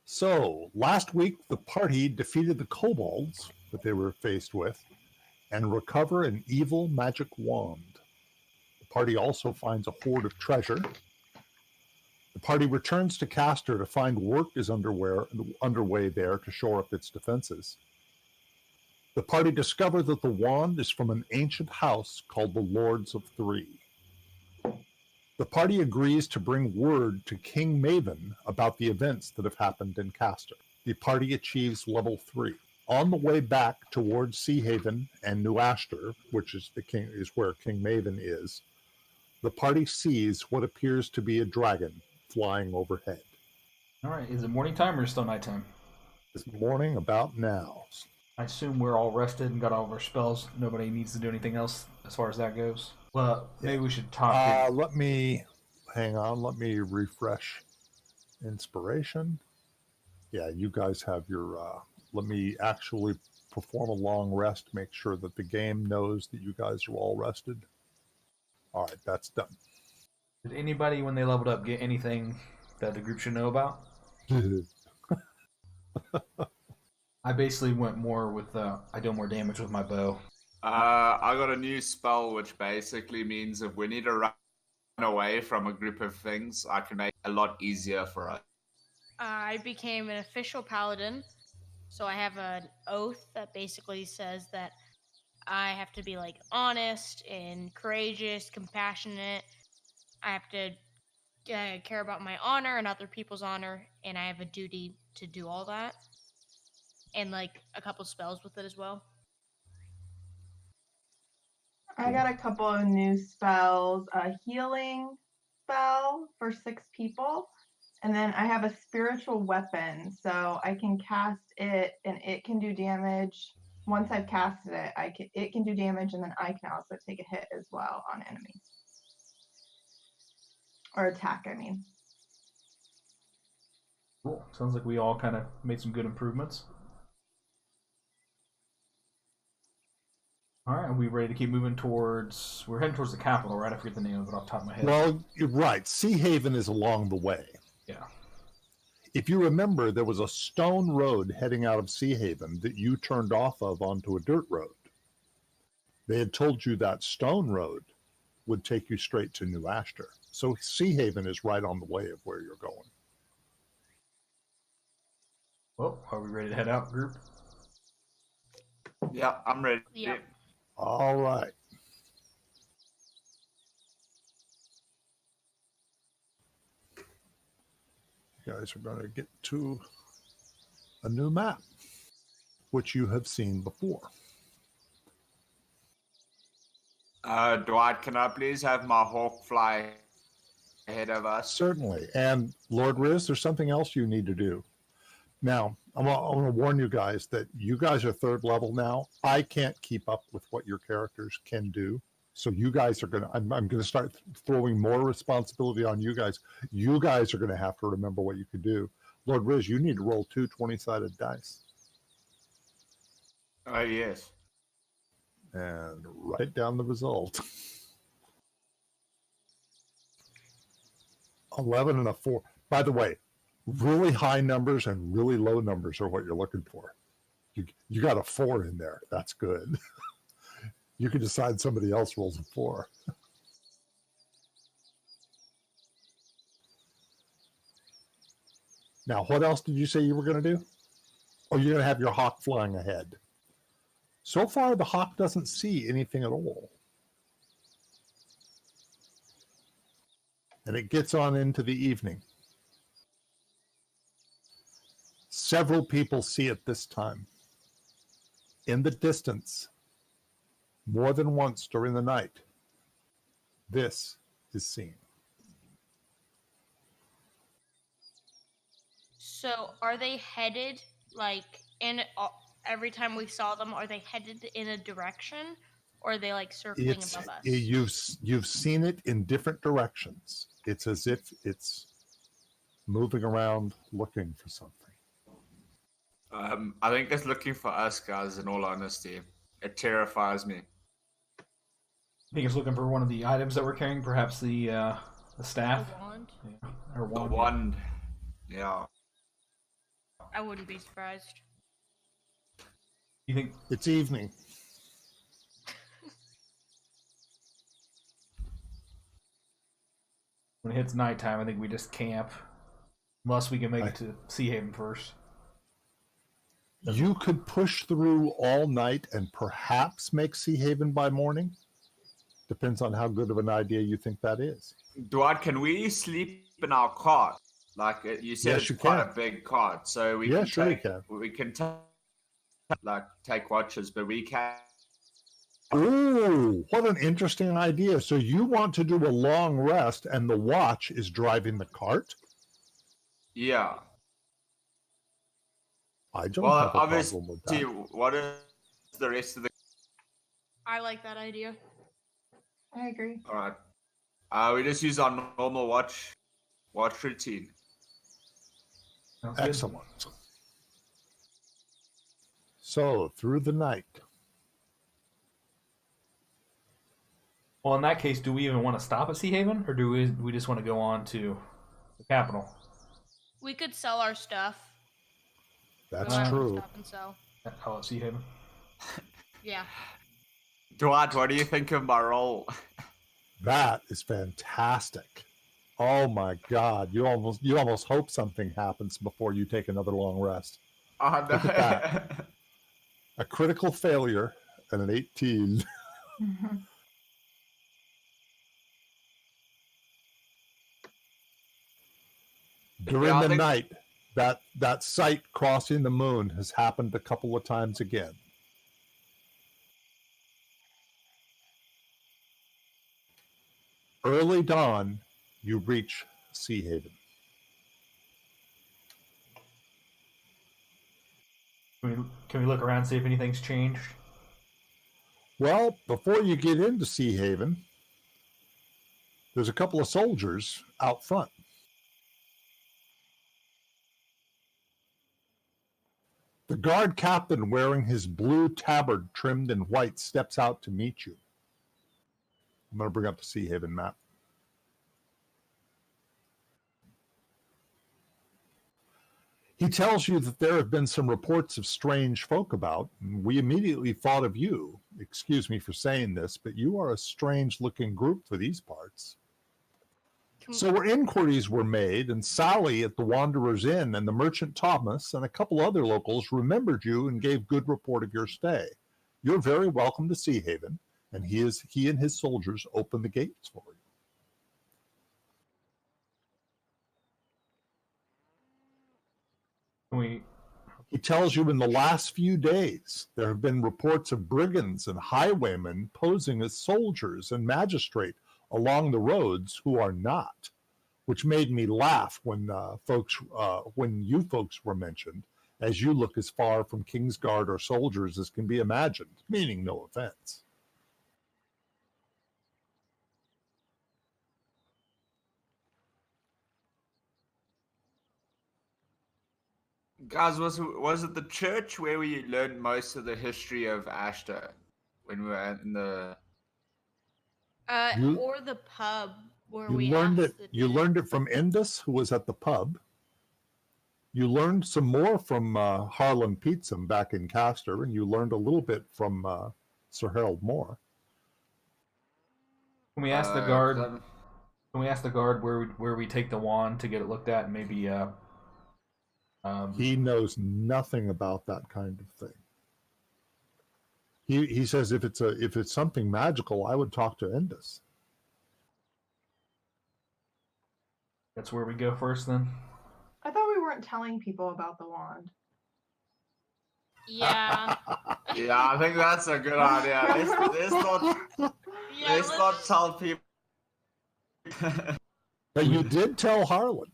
So, last week the party defeated the kobolds that they were faced with and recover an evil magic wand. The party also finds a hoard of treasure. The party returns to Castor to find work is underway there to shore up its defenses. The party discover that the wand is from an ancient house called the Lords of Three. The party agrees to bring word to King Maven about the events that have happened in Castor. The party achieves level 3. On the way back towards Sea Haven and New Ashter, which is where King Maven is, the party sees what appears to be a dragon flying overhead. All right, is it morning time or still nighttime? It's morning about now. I assume we're all rested and got all of our spells. Nobody needs to do anything else as far as that goes. Well, maybe we should talk. Hang on. Let me refresh inspiration. Yeah, you guys have your. Let me actually perform a long rest. Make sure that the game knows that you guys are all rested. All right, that's done. Did anybody, when they leveled up, get anything that the group should know about? I basically went more with I do more damage with my bow. I got a new spell which basically means if we need to run away from a group of things, I can make it a lot easier for us. I became an official paladin, so I have an oath that basically says that I have to be like honest and courageous, compassionate. I have to care about my honor and other people's honor, and I have a duty to do all that. And like a couple spells with it as well. I got a couple of new spells. A healing spell for 6 people. And then I have a spiritual weapon. So I can cast it and it can do damage. Once I've casted it, it can do damage, and then I can also take a hit as well on enemies. Or attack, I mean. Cool. Sounds like we all kind of made some good improvements. All right, are we ready to keep moving towards... We're heading towards the capital, right? I forget the name of it off the top of my head. Well, you're right. Sea Haven is along the way. Yeah. If you remember, there was a stone road heading out of Sea Haven that you turned off of onto a dirt road. They had told you that stone road would take you straight to New Ashter. So Sea Haven is right on the way of where you're going. Well, are we ready to head out, group? Yeah, I'm ready. Yep. All right. You guys are going to get to a new map, which you have seen before. Dwight, can I please have my hawk fly ahead of us? Certainly. And Lord Riz, there's something else you need to do. Now, I'm going to warn you guys that you guys are 3rd level now. I can't keep up with what your characters can do. So you guys are going to, I'm going to start throwing more responsibility on you guys. You guys are going to have to remember what you can do. Lord Riz, you need to roll 2 20-sided dice. Oh, yes. And write down the result. 11 and a 4. By the way, really high numbers and really low numbers are what you're looking for. You got a 4 in there. That's good. You can decide somebody else rolls a 4. Now, what else did you say you were going to do? Oh, you're going to have your hawk flying ahead. So far, the hawk doesn't see anything at all. And it gets on into the evening. Several people see it this time. In the distance, more than once during the night, this is seen. So are they headed like in every time we saw them? Are they headed in a direction, or are they like circling above us? You've seen it in different directions. It's as if it's moving around looking for something. I think it's looking for us, guys, in all honesty. It terrifies me. I think it's looking for one of the items that we're carrying, perhaps the staff. The wand? Yeah. Or The wand. wand. Yeah. I wouldn't be surprised. You think? It's evening. When it hits nighttime, I think we just camp. Unless we can make it to Sea Haven first. You could push through all night and perhaps make Sea Haven by morning. Depends on how good of an idea you think that is. Dwight, can we sleep in our cart? Like you said, Yes, it's you quite can. a big cart, so we Yeah, can sure you take can. we can take watches, but we can. Ooh, what an interesting idea. So you want to do a long rest and the watch is driving the cart? Yeah. I don't Well, have a problem with obviously, that. what is the rest of the? I like that idea. I agree. All right. We just use our normal watch routine. Sounds good. Excellent. So through the night. Well, in that case, do we even want to stop at Sea Haven, or do we just want to go on to the capital? We could sell our stuff. That's Go out and true. Stop and sell. Oh, at Sea Haven. Yeah. Dwight, what do you think of my role? That is fantastic. Oh my God. You almost hope something happens before you take another long rest. Oh, no. Look at that. A critical failure and an 18. During Yeah, I the think- night, that sight crossing the moon has happened a couple of times again. Early dawn, you reach Sea Haven. Can we look around and see if anything's changed? Well, before you get into Sea Haven, there's a couple of soldiers out front. The guard captain, wearing his blue tabard trimmed in white, steps out to meet you. I'm going to bring up the Sea Haven map. He tells you that there have been some reports of strange folk about, and we immediately thought of you. Excuse me for saying this, but you are a strange-looking group for these parts. So inquiries were made, and Sally at the Wanderer's Inn and the merchant Thomas and a couple other locals remembered you and gave good report of your stay. You're very welcome to Sea Haven, and he and his soldiers open the gates for you. He tells you in the last few days there have been reports of brigands and highwaymen posing as soldiers and magistrate along the roads who are not, which made me laugh when you folks were mentioned, as you look as far from Kingsguard or soldiers as can be imagined, meaning no offense. Guys, was it the church where we learned most of the history of Ashter when we were in the? Or the pub where You we learned asked it. You learned it from Indus, who was at the pub. You learned some more from Harlan Peetsum back in Castor, and you learned a little bit from Sir Harold Moore. Can we ask the guard? Can we ask the guard where we take the wand to get it looked at, and maybe? He knows nothing about that kind of thing. He says if it's something magical, I would talk to Indus. That's where we go first, then. I thought we weren't telling people about the wand. Yeah. Yeah, I think that's a good idea. Let's not tell people. But you did tell Harlan.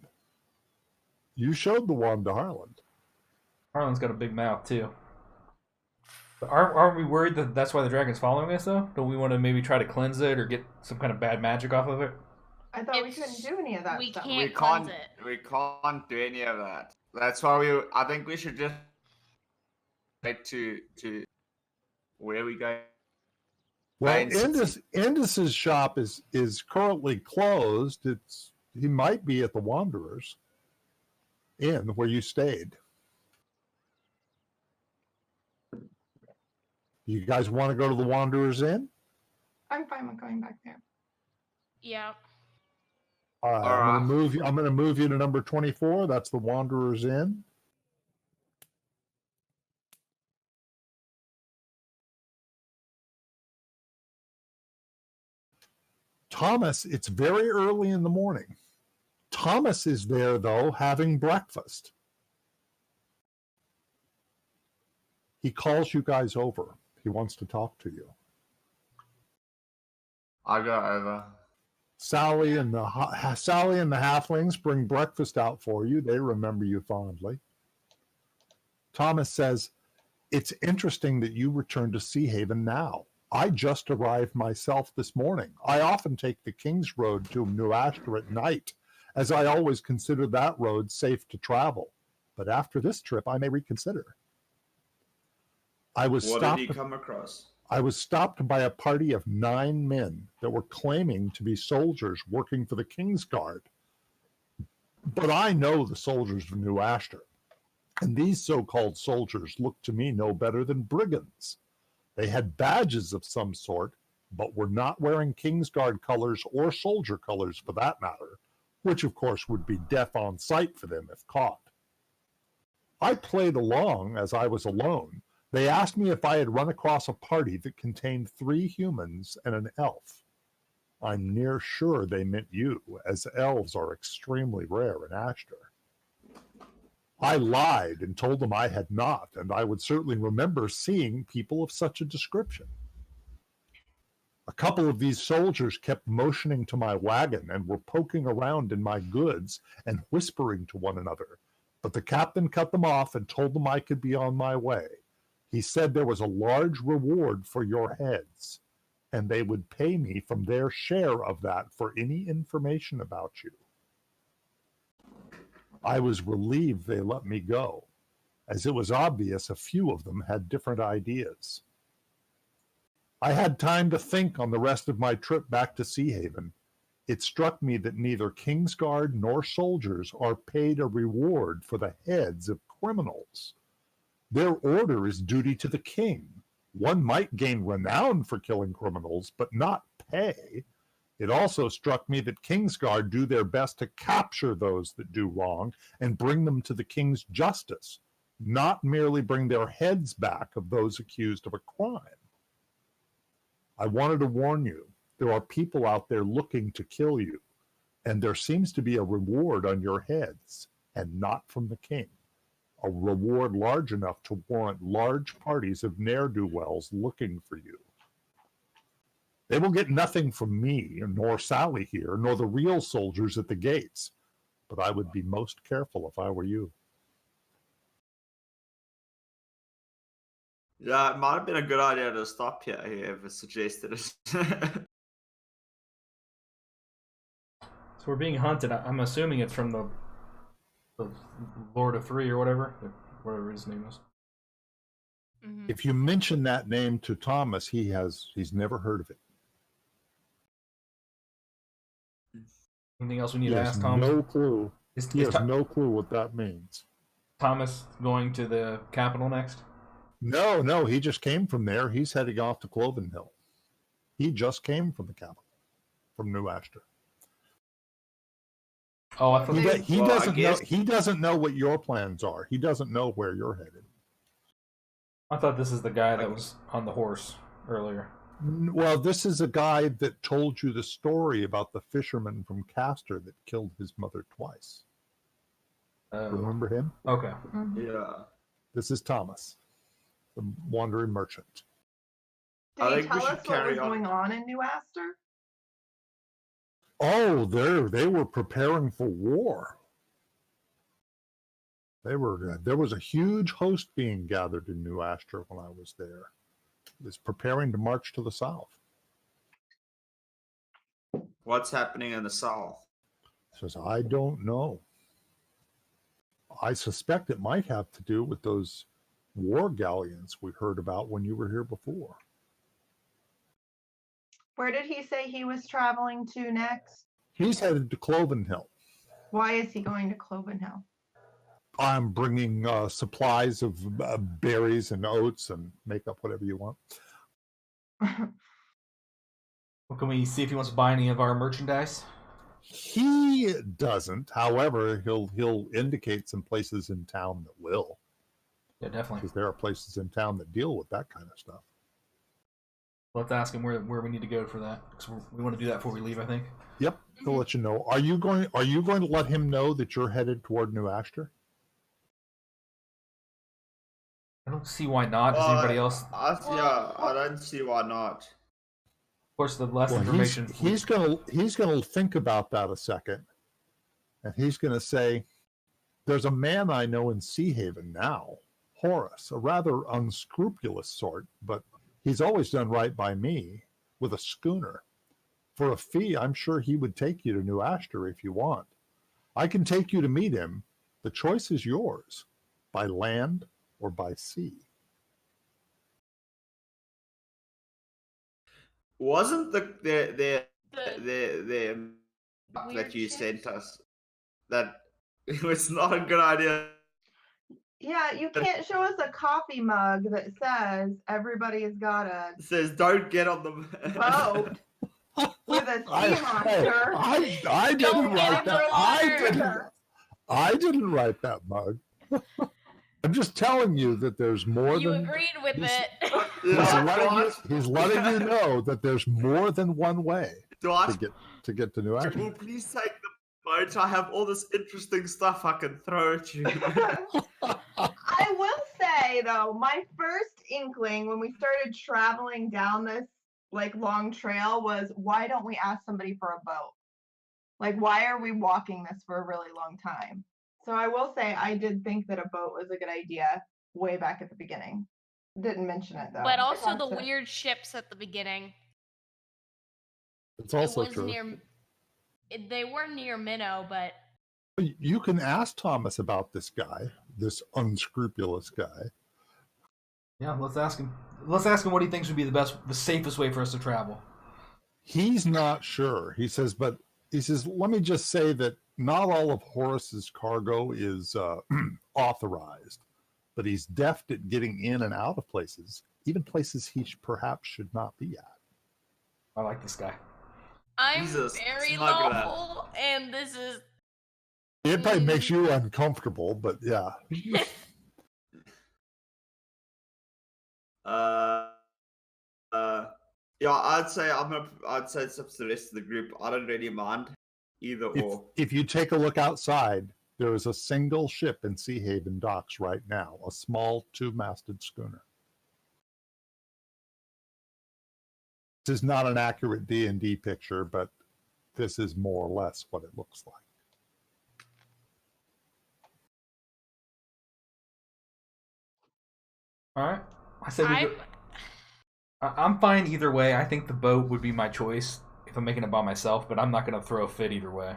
You showed the wand to Harlan. Harlan's got a big mouth too. But aren't we worried that that's why the dragon's following us, though? Don't we want to maybe try to cleanse it or get some kind of bad magic off of it? I thought we couldn't do any of that We stuff. can't cleanse it. We can't do any of that. That's why I think we should just get to where we go. Well, Right. Indus's shop is currently closed. He might be at the Wanderer's Inn where you stayed. You guys want to go to the Wanderer's Inn? I'm fine with going back there. Yeah. All right, All right. I'm going to move you to number 24. That's the Wanderer's Inn. Thomas, it's very early in the morning. Thomas is there, though, having breakfast. He calls you guys over. He wants to talk to you. I go over. Sally and the halflings bring breakfast out for you. They remember you fondly. Thomas says, "It's interesting that you return to Sea Haven now. I just arrived myself this morning. I often take the King's Road to New Ashter at night, as I always consider that road safe to travel. But after this trip, I may reconsider." What did he come across? I was stopped by a party of 9 men that were claiming to be soldiers working for the King's Guard. But I know the soldiers of New Ashter, and these so-called soldiers looked to me no better than brigands. They had badges of some sort, but were not wearing King's Guard colors or soldier colors for that matter, which of course would be death on sight for them if caught. I played along as I was alone. They asked me if I had run across a party that contained 3 humans and an elf. I'm near sure they meant you, as elves are extremely rare in Ashter. I lied and told them I had not, and I would certainly remember seeing people of such a description. A couple of these soldiers kept motioning to my wagon and were poking around in my goods and whispering to one another, but the captain cut them off and told them I could be on my way. He said there was a large reward for your heads, and they would pay me from their share of that for any information about you. I was relieved they let me go, as it was obvious a few of them had different ideas. I had time to think on the rest of my trip back to Sea Haven. It struck me that neither King's Guard nor soldiers are paid a reward for the heads of criminals. Their order is duty to the king. One might gain renown for killing criminals, but not pay. It also struck me that King's Guard do their best to capture those that do wrong and bring them to the king's justice, not merely bring their heads back of those accused of a crime. I wanted to warn you, there are people out there looking to kill you, and there seems to be a reward on your heads, and not from the king. A reward large enough to warrant large parties of ne'er-do-wells looking for you. They will get nothing from me, nor Sally here, nor the real soldiers at the gates, but I would be most careful if I were you. Yeah, it might have been a good idea to stop here. Whoever suggested it. So we're being hunted. I'm assuming it's from the Lord of Three or whatever his name is. Mhm. If you mention that name to Thomas, he's never heard of it. Anything else we need He to has ask Thomas? no clue. Is, He is has Tho- no clue what that means. Thomas going to the capital next? No, he just came from there. He's heading off to Cloven Hill. He just came from the capital, from New Ashter. Oh, I thought He doesn't know what your plans are. He doesn't know where you're headed. I thought this is the guy that was on the horse earlier. Well, this is a guy that told you the story about the fisherman from Castor that killed his mother twice. Remember him? Okay. Yeah. This is Thomas, the wandering merchant. I Did he think we tell should us what carry was on. going on in New Ashter? Oh, they were preparing for war. There was a huge host being gathered in New Ashter when I was there. It was preparing to march to the south. What's happening in the south? Says, I don't know. I suspect it might have to do with those war galleons we heard about when you were here before. Where did he say he was traveling to next? He's headed to Cloven Hill. Why is he going to Cloven Hill? I'm bringing supplies of berries and oats and make up whatever you want. Well, can we see if he wants to buy any of our merchandise? He doesn't. However, he'll indicate some places in town that will, Yeah, definitely. because there are places in town that deal with that kind of stuff. Let's ask him where we need to go for that, because we want to do that before we leave, I think. Yep, he'll let you know. Are you going to let him know that you're headed toward New Ashter? I don't see why not. Does anybody else? I don't see why not. Of course, the less Well, information. he's gonna think about that a second, and he's gonna say, "There's a man I know in Sea Haven now, Horace, a rather unscrupulous sort, but he's always done right by me with a schooner. For a fee, I'm sure he would take you to New Ashter if you want. I can take you to meet him. The choice is yours, by land or by sea." Wasn't the Weird that you ships? sent us that it was not a good idea? Yeah, you can't show us a coffee mug that says everybody's got a It says don't get on the boat with a sea monster. I Don't didn't get write in that. the water. I didn't write that mug. I'm just telling you that there's more You than agreed with he's- it. he's letting you know that there's more than one way Dwight, to get to New Ashter. will please take the boat? I have all this interesting stuff I can throw at you. I will say though, my first inkling when we started traveling down this like long trail was, why don't we ask somebody for a boat? Like, why are we walking this for a really long time? So I will say I did think that a boat was a good idea way back at the beginning. Didn't mention it though. But I also the talked to- weird ships at the beginning. It's also it was true. They were near Minnow, but You can ask Thomas about this guy, this unscrupulous guy. Yeah, let's ask him. Let's ask him what he thinks would be the safest way for us to travel. He's not sure. He says, let me just say that not all of Horace's cargo is authorized, but he's deft at getting in and out of places, even places he perhaps should not be at. I like this guy. I'm Jesus, very smuggler. lawful, and this is It probably makes you uncomfortable, but yeah. Yeah, I'd say it's up to the rest of the group. I don't really mind either or. If you take a look outside, there is a single ship in Sea Haven docks right now, a small two-masted schooner. This is not an accurate D&D picture, but this is more or less what it looks like. All right. I'm fine either way. I think the boat would be my choice if I'm making it by myself, but I'm not going to throw a fit either way.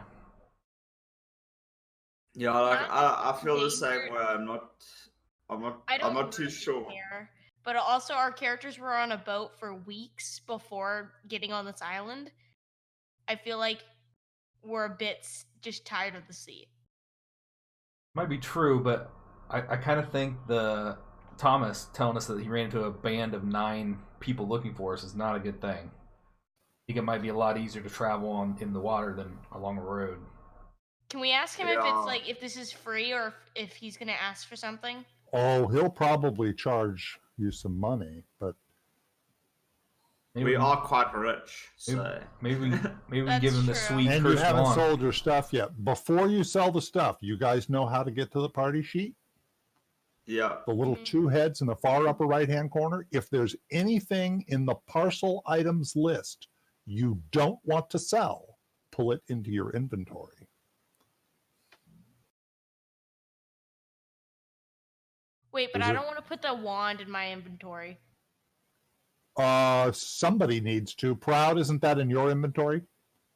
Yeah, like I feel the Danger. same way. I'm not too sure. Here, but also our characters were on a boat for weeks before getting on this island. I feel like we're a bit just tired of the sea. Might be true, but I kind of think the Thomas telling us that he ran into a band of 9 people looking for us is not a good thing. I think it might be a lot easier to travel in the water than along a road. Can we ask him if it's like if this is free or if he's gonna ask for something? Oh, he'll probably charge you some money, but We are quite rich, so maybe we That's give him the true. sweet and you cursed haven't wand. sold your stuff yet. Before you sell the stuff, you guys know how to get to the party sheet? yeah. The little 2 heads in the far upper right-hand corner. If there's anything in the parcel items list you don't want to sell, pull it into your inventory. Wait, but Is I it- don't want to put the wand in my inventory. Somebody needs to. Proud, isn't that in your inventory?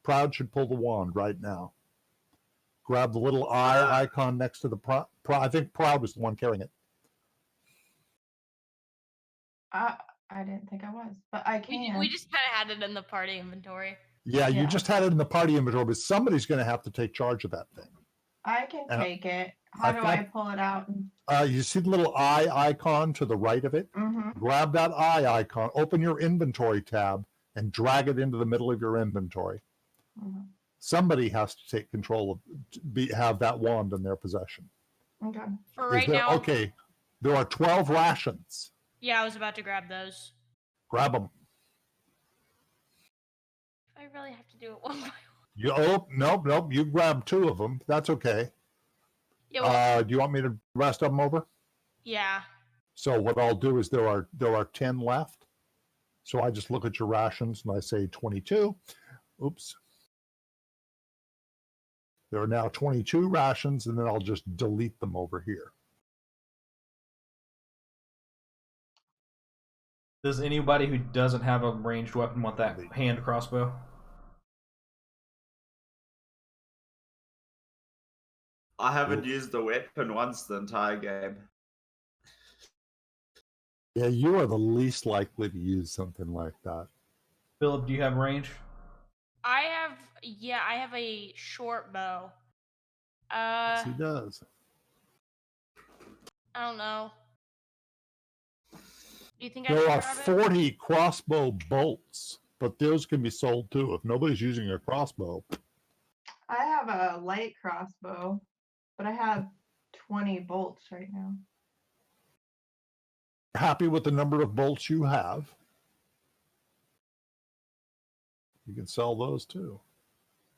Proud should pull the wand right now. Grab the little eye icon next to the I think Proud was the one carrying it. I didn't think I was, but I can. We just kind of had it in the party inventory. Yeah, you Yeah. just had it in the party inventory, but somebody's going to have to take charge of that thing. I can And- take it. How do I pull it out? You see the little eye icon to the right of it? Mm-hmm. Grab that eye icon, open your inventory tab, and drag it into the middle of your inventory. Mm-hmm. Somebody has to take control of, have that wand in their possession. Okay. For right there, now. okay, there are 12 rations. Yeah, I was about to grab those. Grab them. I really have to do it one by one. Nope. You grab 2 of them. That's okay. Yeah. Well, do you want me to rest of them over? yeah. So what I'll do is there are 10 left. So I just look at your rations and I say 22. Oops. There are now 22 rations, and then I'll just delete them over here. Does anybody who doesn't have a ranged weapon want that hand crossbow? I haven't used the weapon once the entire game. Yeah, you are the least likely to use something like that. Philip, do you have range? I have a short bow. Yes, he does. I don't know. Do you think I There should are grab it? 40 crossbow bolts, but those can be sold too. If nobody's using a crossbow, I have a light crossbow, but I have 20 bolts right now. happy with the number of bolts you have, you can sell those too.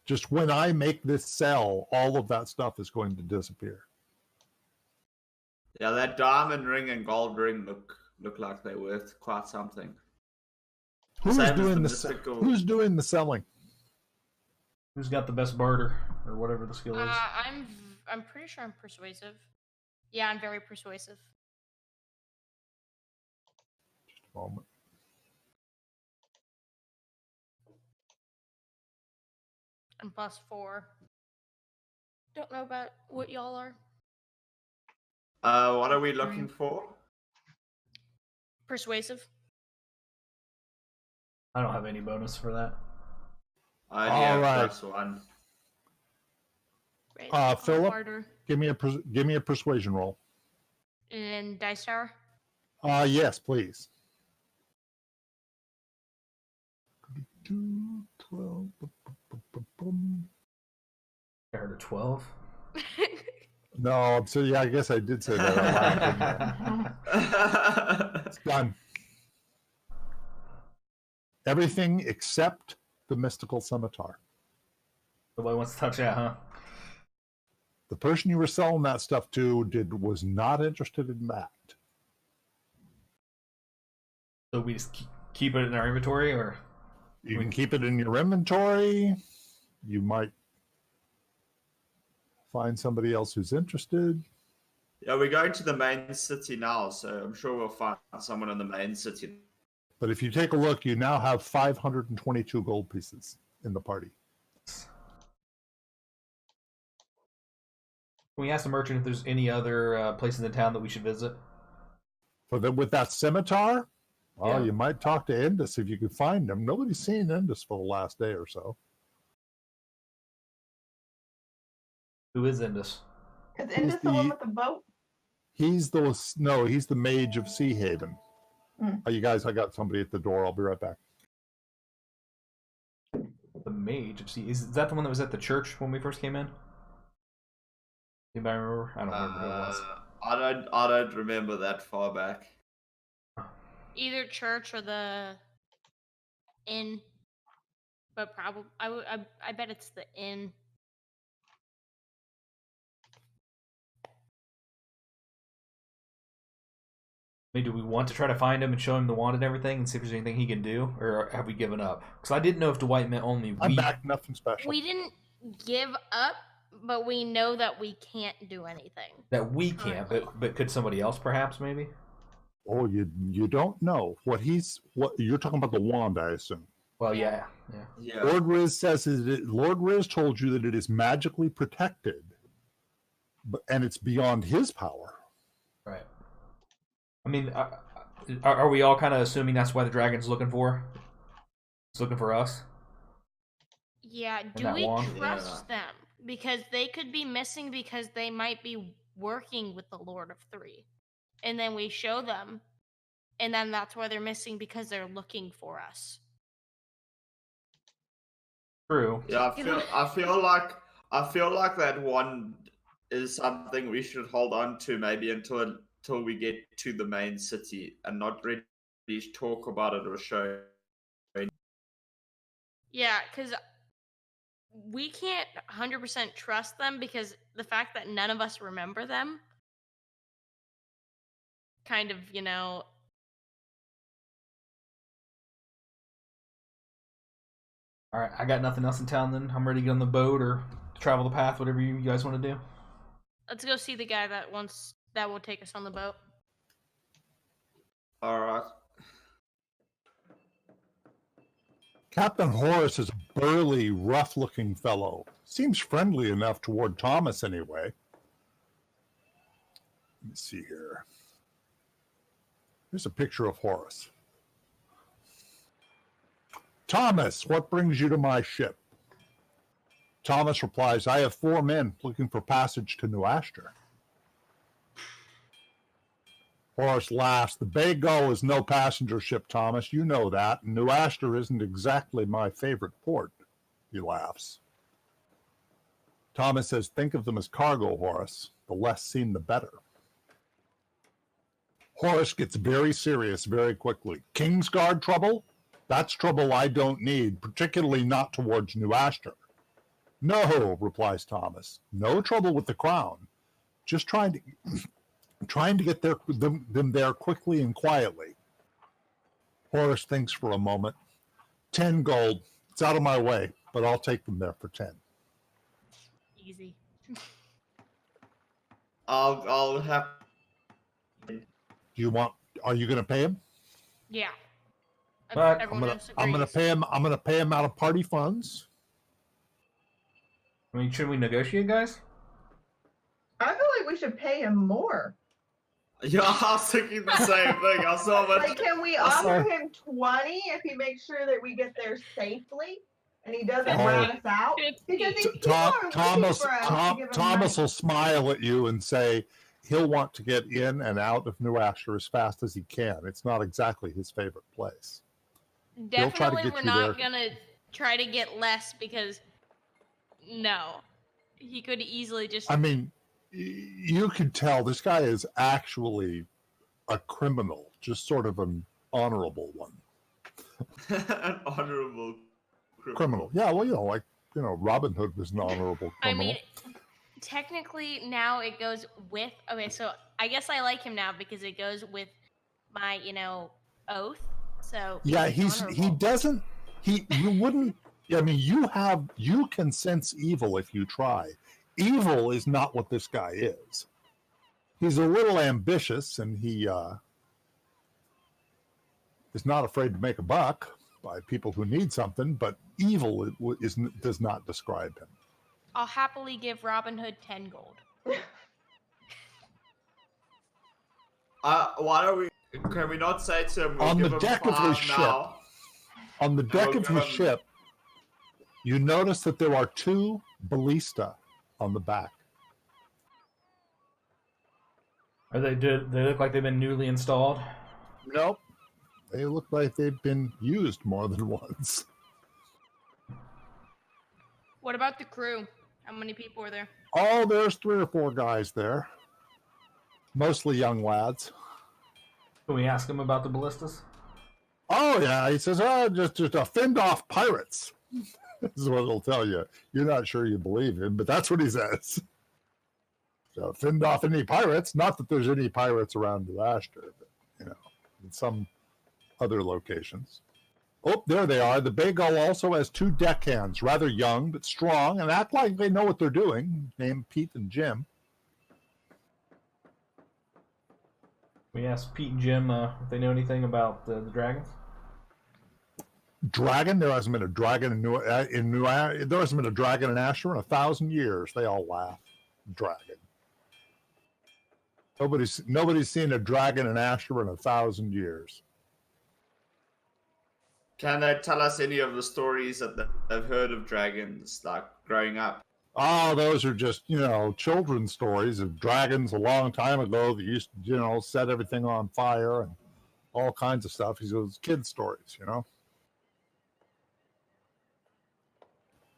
Just when I make this sell, all of that stuff is going to disappear. Yeah, that diamond ring and gold ring look like they're worth quite something. Who's Same as doing the the mystical- Who's doing the selling? Who's got the best barter, or whatever the skill is? I'm pretty sure I'm persuasive. Yeah, I'm very persuasive. Just a moment. I'm +4. Don't know about what y'all are. What are we looking for? Persuasive. I don't have any bonus for that. I All have right. +1. Right. Philip, Harder. give me a persuasion roll. And dice tower. Yes, please. 2, 12. I heard a 12. No, so yeah, I guess I did say that out loud. It's done. Everything except the mystical scimitar. Nobody wants to touch that, huh? The person you were selling that stuff to was not interested in that. So we just keep it in our inventory, or You can keep it in your inventory. You might find somebody else who's interested. Yeah, we're going to the main city now, so I'm sure we'll find someone in the main city. But if you take a look, you now have 522 gold pieces in the party. can we ask the merchant if there's any other places in town that we should visit? With that scimitar, Yeah. you might talk to Indus if you can find him. Nobody's seen Indus for the last day or so. Who is Indus? Is Indus the one with the boat? He's the mage of Sea Haven. You guys, I got somebody at the door. I'll be right back. The mage of sea. Is that the one that was at the church when we first came in? Anybody remember? I don't remember who it was. I don't remember that far back. Either church or the inn. But probably I bet it's the inn. I mean, do we want to try to find him and show him the wand and everything and see if there's anything he can do? Or have we given up? Because I didn't know if Dwight meant only I'm we... back. Nothing special. We didn't give up, but we know that we can't do anything. That we can't, but could somebody else perhaps, maybe? Oh, you don't know what you're talking about, the wand, I assume. Well, yeah. Yeah. Lord Riz says Lord Riz told you that it is magically protected, and it's beyond his power. Right. I mean, are we all kind of assuming that's why the dragon's looking for? It's looking for us? Yeah, do that we wand? trust them? Because they could be missing because they might be working with the Lord of Three. And then we show them, and then that's why they're missing, because they're looking for us. True. Yeah, I feel like that one is something we should hold on to maybe until we get to the main city and not really talk about it or show. Yeah, because we can't 100% trust them, because the fact that none of us remember them kind of, All right, I got nothing else in town. Then I'm ready to get on the boat or travel the path, whatever you guys want to do. let's go see the guy that will take us on the boat. All right. Captain Horace is a burly, rough-looking fellow. Seems friendly enough toward Thomas, anyway. Let me see here. Here's a picture of Horace. Thomas, what brings you to my ship? Thomas replies, I have 4 men looking for passage to New Ashter. Horace laughs. The Bay Gull is no passenger ship, Thomas. You know that. And New Ashter isn't exactly my favorite port. He laughs. Thomas says, think of them as cargo, Horace. The less seen, the better. Horace gets very serious very quickly. Kingsguard trouble? That's trouble I don't need, particularly not towards New Ashter. No, replies Thomas. No trouble with the Crown. Just trying to get them there quickly and quietly. Horace thinks for a moment. 10 gold. It's out of my way, but I'll take them there for 10. Easy. I'll have. Are you going to pay him? Yeah. But Everyone I'm going to pay him. I'm going to pay him out of party funds. I mean, should we negotiate, guys? I feel like we should pay him more. Yeah, I was thinking the same thing. I saw that. Like, can we offer him 20 if he makes sure that we get there safely and he doesn't rat us out? Because these people are looking for us to give him Thomas money. will smile at you and say he'll want to get in and out of New Ashter as fast as he can. It's not exactly his favorite place. Definitely, we're not gonna try to get less, because no, he could easily just. I mean, you can tell this guy is actually a criminal, just sort of an honorable one. An honorable Criminal. Yeah, well, Robin Hood was an honorable criminal. I mean, technically now it goes with. Okay, so I guess I like him now because it goes with my, oath. So yeah, you wouldn't. I mean, you can sense evil if you try. Evil is not what this guy is. He's a little ambitious, and he is not afraid to make a buck by people who need something, but evil does not describe him. I'll happily give Robin Hood 10 gold. Why don't we? Can we not say to him? On the deck of his ship. On the deck of his ship, you notice that there are 2 ballista on the back. Are they look like they've been newly installed? Nope. They look like they've been used more than once. What about the crew? How many people are there? Oh, there's 3 or 4 guys there. Mostly young lads. Can we ask him about the ballistas? Oh, yeah. He says, just fend off pirates. This is what it'll tell you. You're not sure you believe him, but that's what he says. So fend off any pirates. Not that there's any pirates around New Ashter, but, in some other locations. Oh, there they are. The Bay Gull also has 2 deckhands, rather young but strong, and act like they know what they're doing, named Pete and Jim. We asked Pete and Jim if they know anything about the dragons. Dragon? There hasn't been a dragon there hasn't been a dragon in Ashter in 1,000 years. They all laugh. Dragon. Nobody's seen a dragon in Ashter in 1,000 years. Can they tell us any of the stories that they've heard of dragons, like growing up? Oh, those are just, children's stories of dragons a long time ago that used to, set everything on fire and all kinds of stuff. He goes, kids' stories.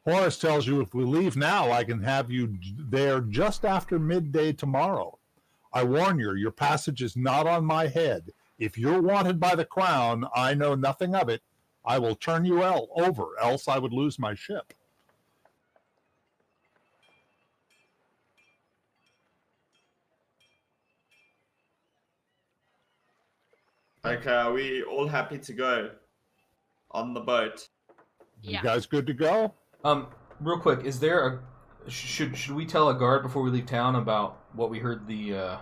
Horace tells you if we leave now, I can have you there just after midday tomorrow. I warn you, your passage is not on my head. If you're wanted by the crown, I know nothing of it. I will turn you over, else I would lose my ship. Okay, are we all happy to go on the boat? You Yeah. guys good to go? Real quick, is there a should we tell a guard before we leave town about what we heard the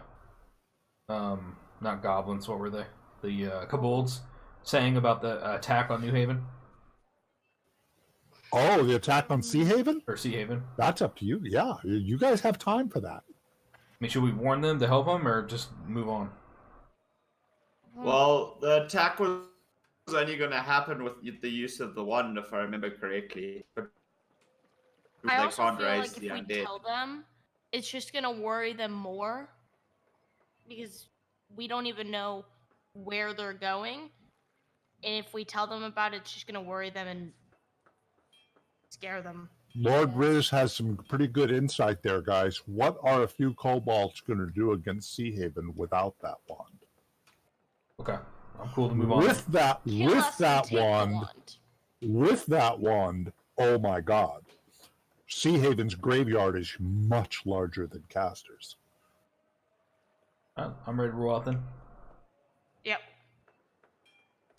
not goblins, what were they? The kobolds saying about the attack on New Haven Oh, the attack on Sea Haven? or Sea Haven? That's up to you. Yeah, you guys have time for that. I mean, should we warn them to help them or just move on? Well, the attack was only going to happen with the use of the wand, if I remember correctly. But I they also can't feel raise like the if we undead. tell them, it's just gonna worry them more because we don't even know where they're going, and if we tell them about it, it's just gonna worry them and scare them. Lord Riz has some pretty good insight there, guys. What are a few kobolds going to do against Sea Haven without that wand? Okay, I'm cool to move on. With that Kill us and take the with that wand, oh my God. Sea Haven's graveyard is much larger than Castor's. I'm ready to roll out then. Yep.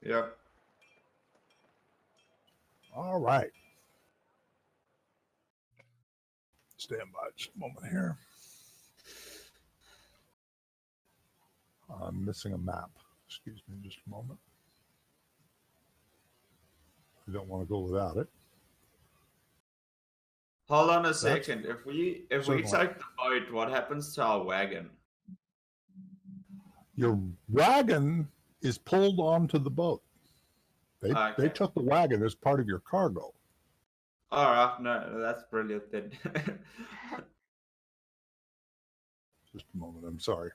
Yep. All right. Stand by just a moment here. I'm missing a map. Excuse me just a moment. I don't want to go without it. Hold on a second. If we Certainly. take the boat, what happens to our wagon? Your wagon is pulled onto the boat. They Okay. took the wagon as part of your cargo. All right, no, that's brilliant then. Just a moment. I'm sorry.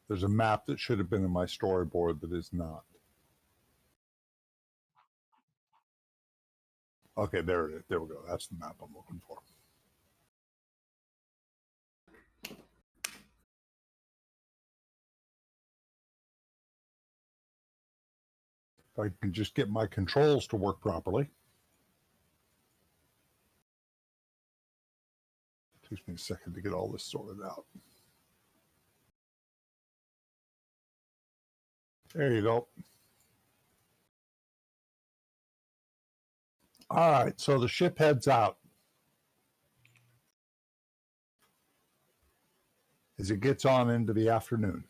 There's a map that should have been in my storyboard that is not. Okay, there it is. There we go. That's the map I'm looking for. If I can just get my controls to work properly. It takes me a second to get all this sorted out. There you go. All right, so the ship heads out. As it gets on into the afternoon.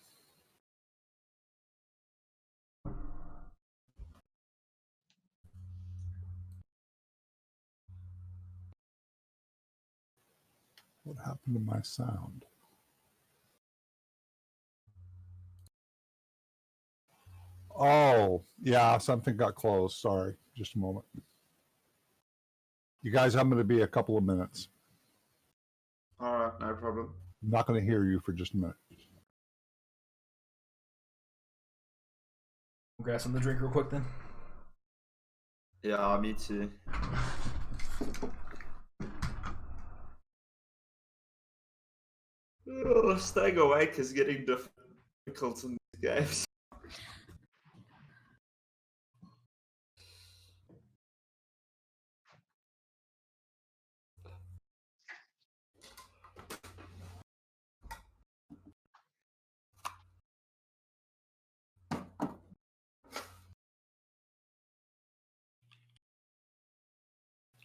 What happened to my sound? Oh, yeah, something got closed. Sorry, just a moment. You guys, I'm going to be a couple of minutes. All right, no problem. I'm not going to hear you for just a minute. Grab some to drink real quick then. Yeah, me too. Oh, staying awake is getting difficult in these games.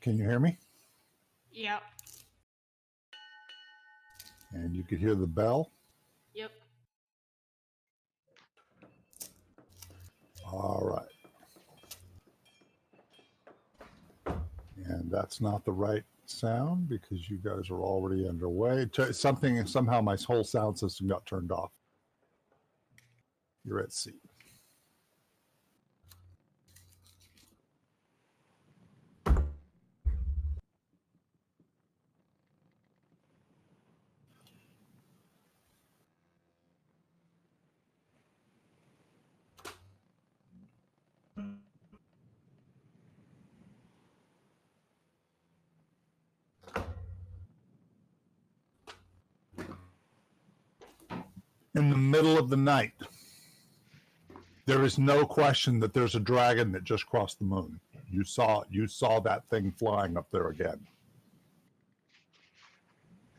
Can you hear me? Yep. And you could hear the bell. Yep. All right. And that's not the right sound because you guys are already underway. Somehow my whole sound system got turned off. You're at sea. In the middle of the night, there is no question that there's a dragon that just crossed the moon. You saw that thing flying up there again.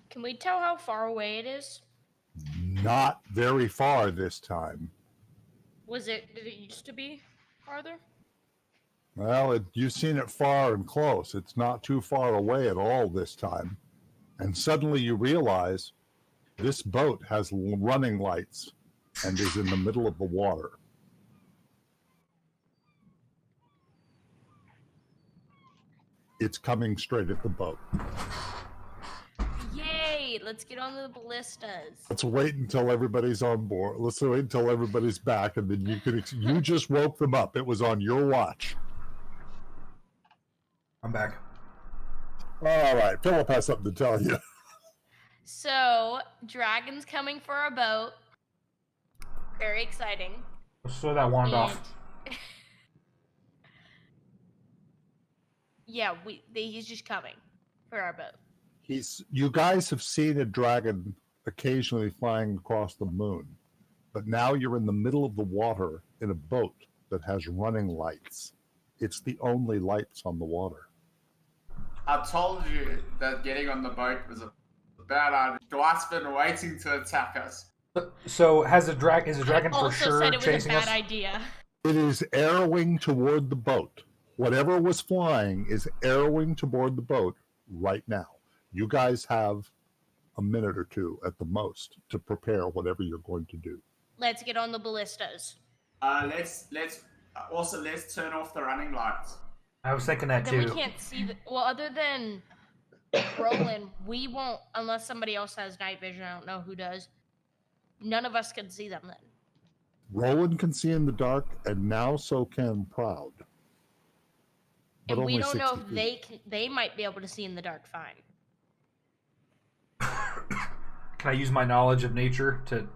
Can we tell how far away it is? Not very far this time. Did it used to be farther? Well, you've seen it far and close. It's not too far away at all this time. And suddenly you realize this boat has running lights and is in the middle of the water. It's coming straight at the boat. Yay! Let's get on the ballistas. Let's wait until everybody's on board. Let's wait until everybody's back, and then you just woke them up. It was on your watch. I'm back. All right, Philip has something to tell you. So, dragon's coming for our boat. Very exciting. Let's throw that wand off. Yeah, he's just coming for our boat. You guys have seen a dragon occasionally flying across the moon, but now you're in the middle of the water in a boat that has running lights. It's the only lights on the water. I told you that getting on the boat was a bad idea. Dwight's been waiting to attack us. So is a dragon for sure said it was chasing a bad us? idea. It is arrowing toward the boat. Whatever was flying is arrowing toward the boat right now. You guys have a minute or two at the most to prepare whatever you're going to do. Let's get on the ballistas. Let's turn off the running lights. I was thinking that Then too. we can't see other than Roland, we won't, unless somebody else has night vision. I don't know who does. None of us can see them then. Roland can see in the dark, and now so can Proud. But And we only don't know 60 if feet. they might be able to see in the dark fine. Can I use my knowledge of nature to?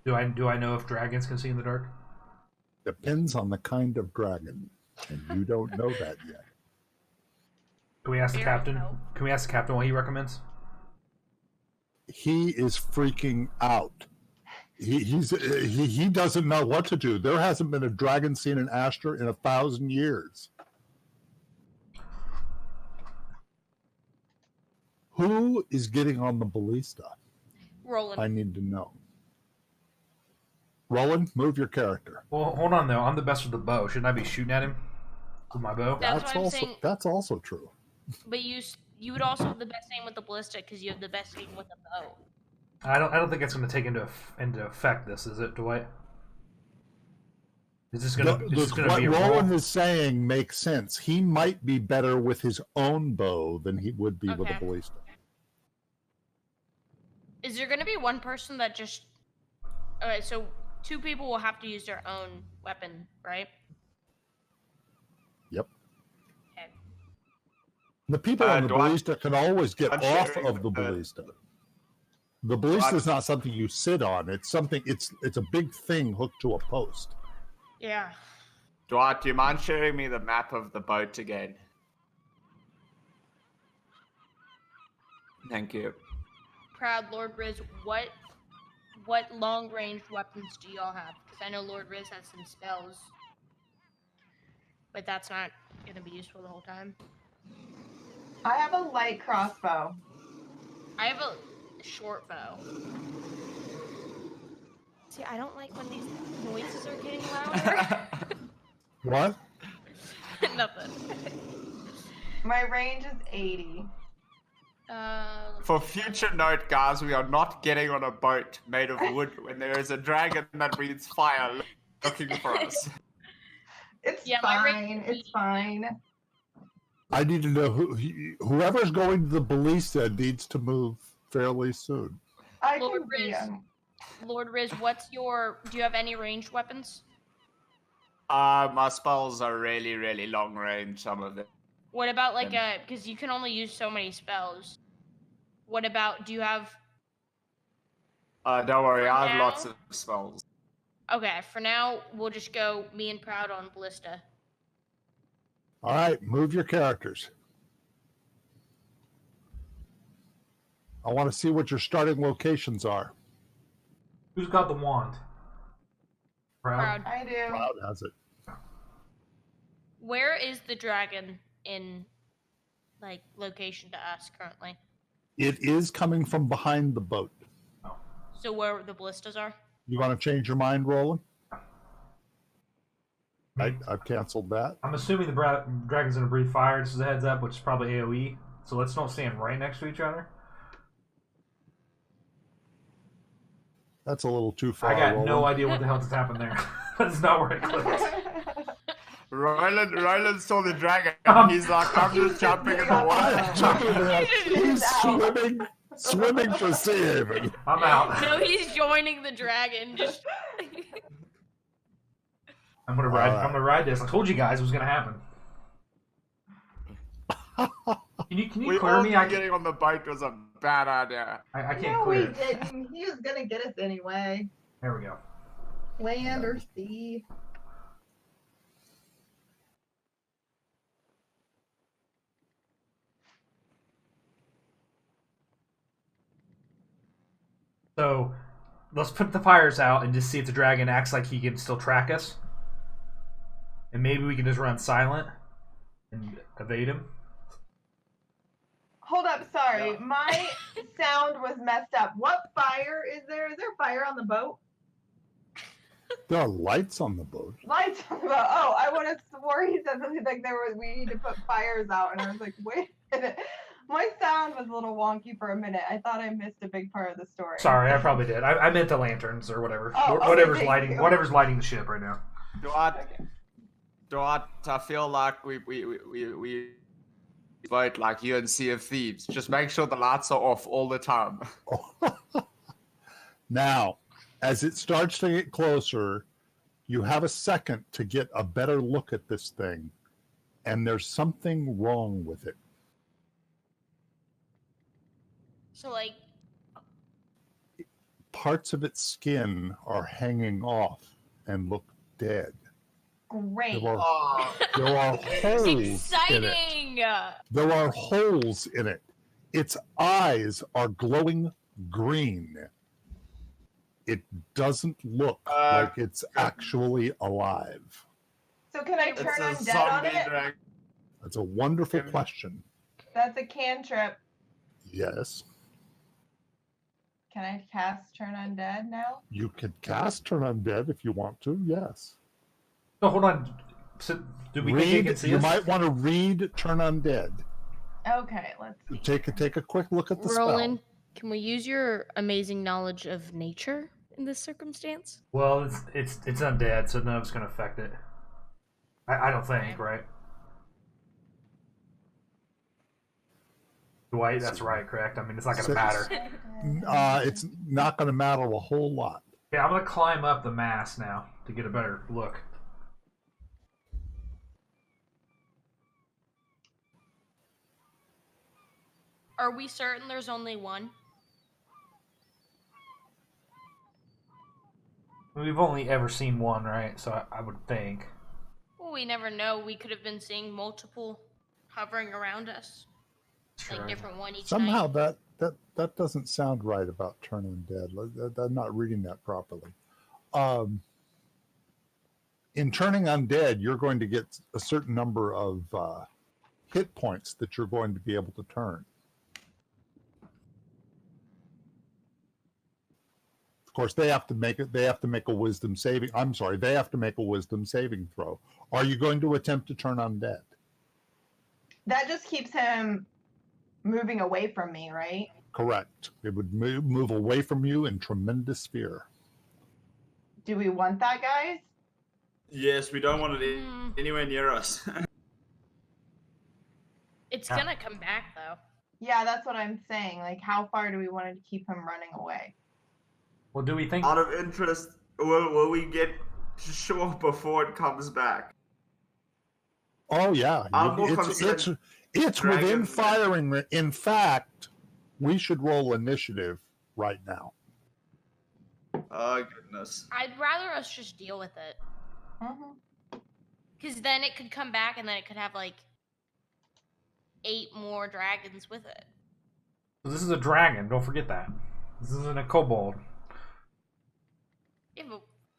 Do I know if dragons can see in the dark? Depends on the kind of dragon, and you don't know that yet. Can we ask the Fair captain? enough. Can we ask the captain what he recommends? He is freaking out. He doesn't know what to do. There hasn't been a dragon seen in Ashter in 1,000 years. Who is getting on the ballista? Roland. I need to know. Roland, move your character. Well, hold on though. I'm the best with the bow. Shouldn't I be shooting at him with my bow? That's what I'm also saying. that's also true. But you would also have the best aim with the ballista because you have the best aim with the bow. I don't think it's going to take into effect. This is it, Dwight? Is this going to What be a Roland roll? is saying makes sense. He might be better with his own bow than he would be with a Okay. ballista. Is there going to be one person that just... Alright, so 2 people will have to use their own weapon, right? Yep. Okay. The people on the do I- ballista can always get I'm off sharing of the with the- ballista. The ballista is not something you sit on. It's something. It's a big thing hooked to a post. Yeah. Dwight, do you mind sharing me the map of the boat again? Thank you. Proud Lord Riz, what long range weapons do y'all have? Because I know Lord Riz has some spells, but that's not gonna be useful the whole time. I have a light crossbow. I have a short bow. See, I don't like when these noises are getting louder. What? Nothing. My range is 80. For future note, guys, we are not getting on a boat made of wood when there is a dragon that breathes fire looking for us. It's Yeah, my range fine. is It's fine. I need to know whoever's going to the ballista needs to move fairly soon. I Lord can be. Riz. Lord Riz, do you have any ranged weapons? My spells are really, really long range, some of them. What about because you can only use so many spells. What about, do you have, Don't worry, For I have now? lots of spells. okay, for now, we'll just go me and Proud on Ballista. All right, move your characters. I want to see what your starting locations are. Who's got the wand? Proud. I do. Cloud has it. Where is the dragon in, like, location to us currently? It is coming from behind the boat. So where the ballistas are? You want to change your mind, Roland? I mean, I've canceled that. I'm assuming the dragon's gonna breathe fire. Just as a heads up, which is probably AOE. So let's not stand right next to each other. That's a little too far. I got Roland. no idea what the hell just happened there. That's not where I clicked. Roland saw the dragon. He's like, I'm just jumping in the water. He's swimming for Sea Haven. I'm out. No, he's joining the dragon. Just I'm gonna ride this. I told you guys it was gonna happen. Can you We clear all me? knew getting on the boat was a bad idea. I can't No, clear we it. didn't. He was gonna get us anyway. There we go. Land or sea. So let's put the fires out and just see if the dragon acts like he can still track us. And maybe we can just run silent and evade him. Hold up, sorry. Yeah. My sound was messed up. What fire is there? Is there fire on the boat? There are lights on the boat. Lights on the boat. Oh, I would have swore he said something like we need to put fires out, and I was like, wait a minute. My sound was a little wonky for a minute. I thought I missed a big part of the story. Sorry, I probably did. I meant the lanterns or whatever. Oh, okay, whatever's thank lighting you. whatever's lighting the ship right now. Duat, I feel like we vote like you in Sea of Thieves. Just make sure the lights are off all the time. Now, as it starts to get closer, you have a second to get a better look at this thing, and there's something wrong with it. so like Parts of its skin are hanging off and look dead. Great. There are, Oh, there are holes in it. exciting. There are holes in it. Its eyes are glowing green. It doesn't look like it's actually alive. So can I it's turn a undead on zombie it? dragon. That's a wonderful question. That's a cantrip. Yes. Can I cast turn undead now? You can cast Turn Undead if you want to, yes. No, hold on. So, did we think he Read, could see you us? might want to read Turn Undead. Okay, let's see. Take a quick look at the Roland, spell. can we use your amazing knowledge of nature in this circumstance? Well, it's undead, so none of it's gonna affect it. I don't think, right? Dwight, that's right, correct? I mean, it's not gonna matter. It's not going to matter a whole lot. Yeah, I'm gonna climb up the mast now to get a better look. Are we certain there's only one? We've only ever seen one, right? So I would think. Well, we never know. We could have been seeing multiple hovering around us. Sure. Like different one each Somehow night. that doesn't sound right about Turn Undead. I'm not reading that properly. In Turning Undead, you're going to get a certain number of hit points that you're going to be able to turn. Of course, they have to make it. They have to make a wisdom saving. I'm sorry, they have to make a wisdom saving throw. Are you going to attempt to turn undead? That just keeps him moving away from me, right? Correct. It would move away from you in tremendous fear. Do we want that, guys? Yes, we don't want it Hmm. anywhere near us. It's gonna come back though. Yeah, that's what I'm saying. Like, how far do we want to keep him running away? Well, do we think? Out of interest, will we get to shore before it comes back? Oh yeah, I'm more it's concerned within dragons- firing. In fact, we should roll initiative right now. Oh goodness. I'd rather us just deal with it. Mm-hmm. Because then it could come back and then it could have like 8 more dragons with it. This is a dragon. Don't forget that. This isn't a kobold.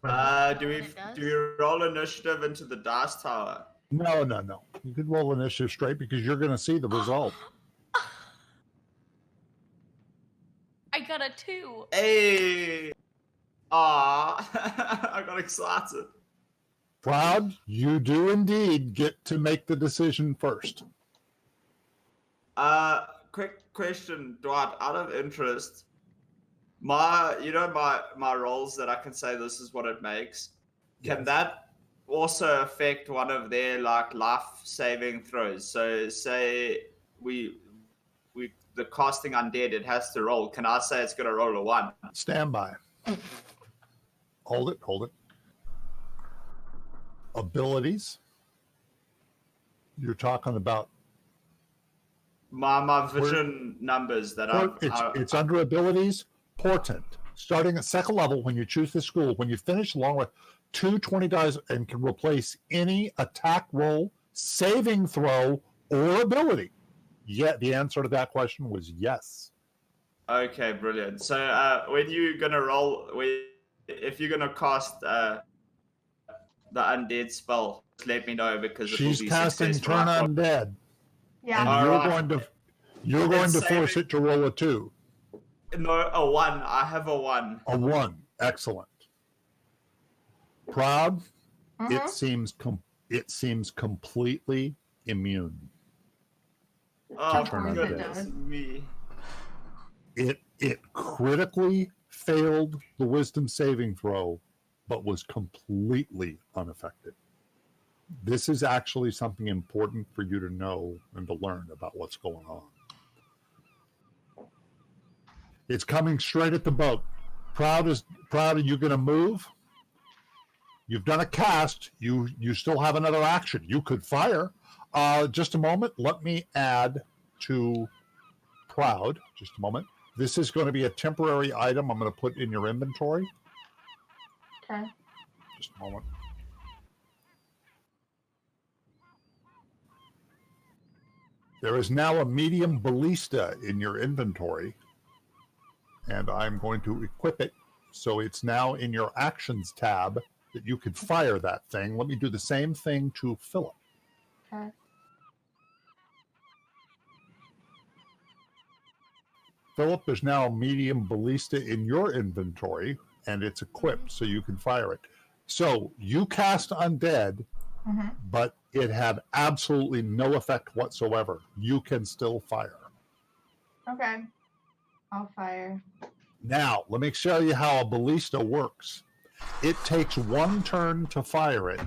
Do It does? we roll initiative into the dice tower? No. You could roll initiative straight because you're going to see the result. I got a 2. Hey! Ah, I got excited. Proud, you do indeed get to make the decision first. Quick question, Dwight. Out of interest, my rolls that I can say this is what it makes. Can Yes. that also affect one of their like life saving throws? So say we the casting undead, it has to roll. Can I say it's gonna roll a 1? Stand by. Hold it. Abilities. You're talking about. My vision numbers that It's under abilities. Portent. Starting at second level, when you choose the school, when you finish along with 2 20 dice and can replace any attack roll, saving throw, or ability. Yeah, the answer to that question was yes. Okay, brilliant. So when you're gonna roll, if you're gonna cast the undead spell, just let me know because it will She's be casting successful. Turn I Undead, Yeah. and All you're right. going to It's force saving- it to roll a 2. No, a 1. I have a 1. A 1. Excellent. Proud. Mhm. It seems completely immune. Oh, turn goodness undead. me. It critically failed the wisdom saving throw, but was completely unaffected. This is actually something important for you to know and to learn about what's going on. It's coming straight at the boat. Proud, are you going to move? You've done a cast. You still have another action. You could fire. Just a moment. Let me add to Proud. Just a moment. This is going to be a temporary item I'm going to put in your inventory. Okay. Just a moment. There is now a medium ballista in your inventory, and I'm going to equip it so it's now in your actions tab that you could fire that thing. Let me do the same thing to Philip. Okay. Philip, there's now a medium ballista in your inventory, and it's equipped so you can fire it. So you cast Undead, Mm-hmm. but it had absolutely no effect whatsoever. You can still fire. Okay. I'll fire. Now, let me show you how a ballista works. It takes 1 turn to fire it.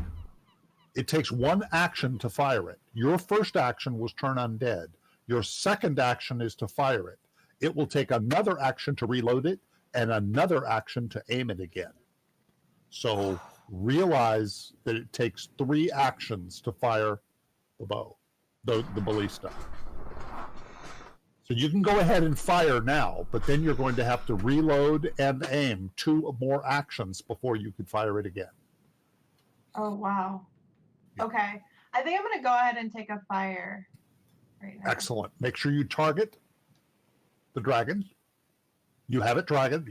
It takes 1 action to fire it. Your first action was turn undead. Your second action is to fire it. It will take another action to reload it and another action to aim it again. So realize that it takes 3 actions to fire the bow, the ballista. So you can go ahead and fire now, but then you're going to have to reload and aim 2 more actions before you could fire it again. Oh, wow. Yeah. Okay. I think I'm going to go ahead and take a fire right now. Excellent. Make sure you target the dragon. You have it targeted.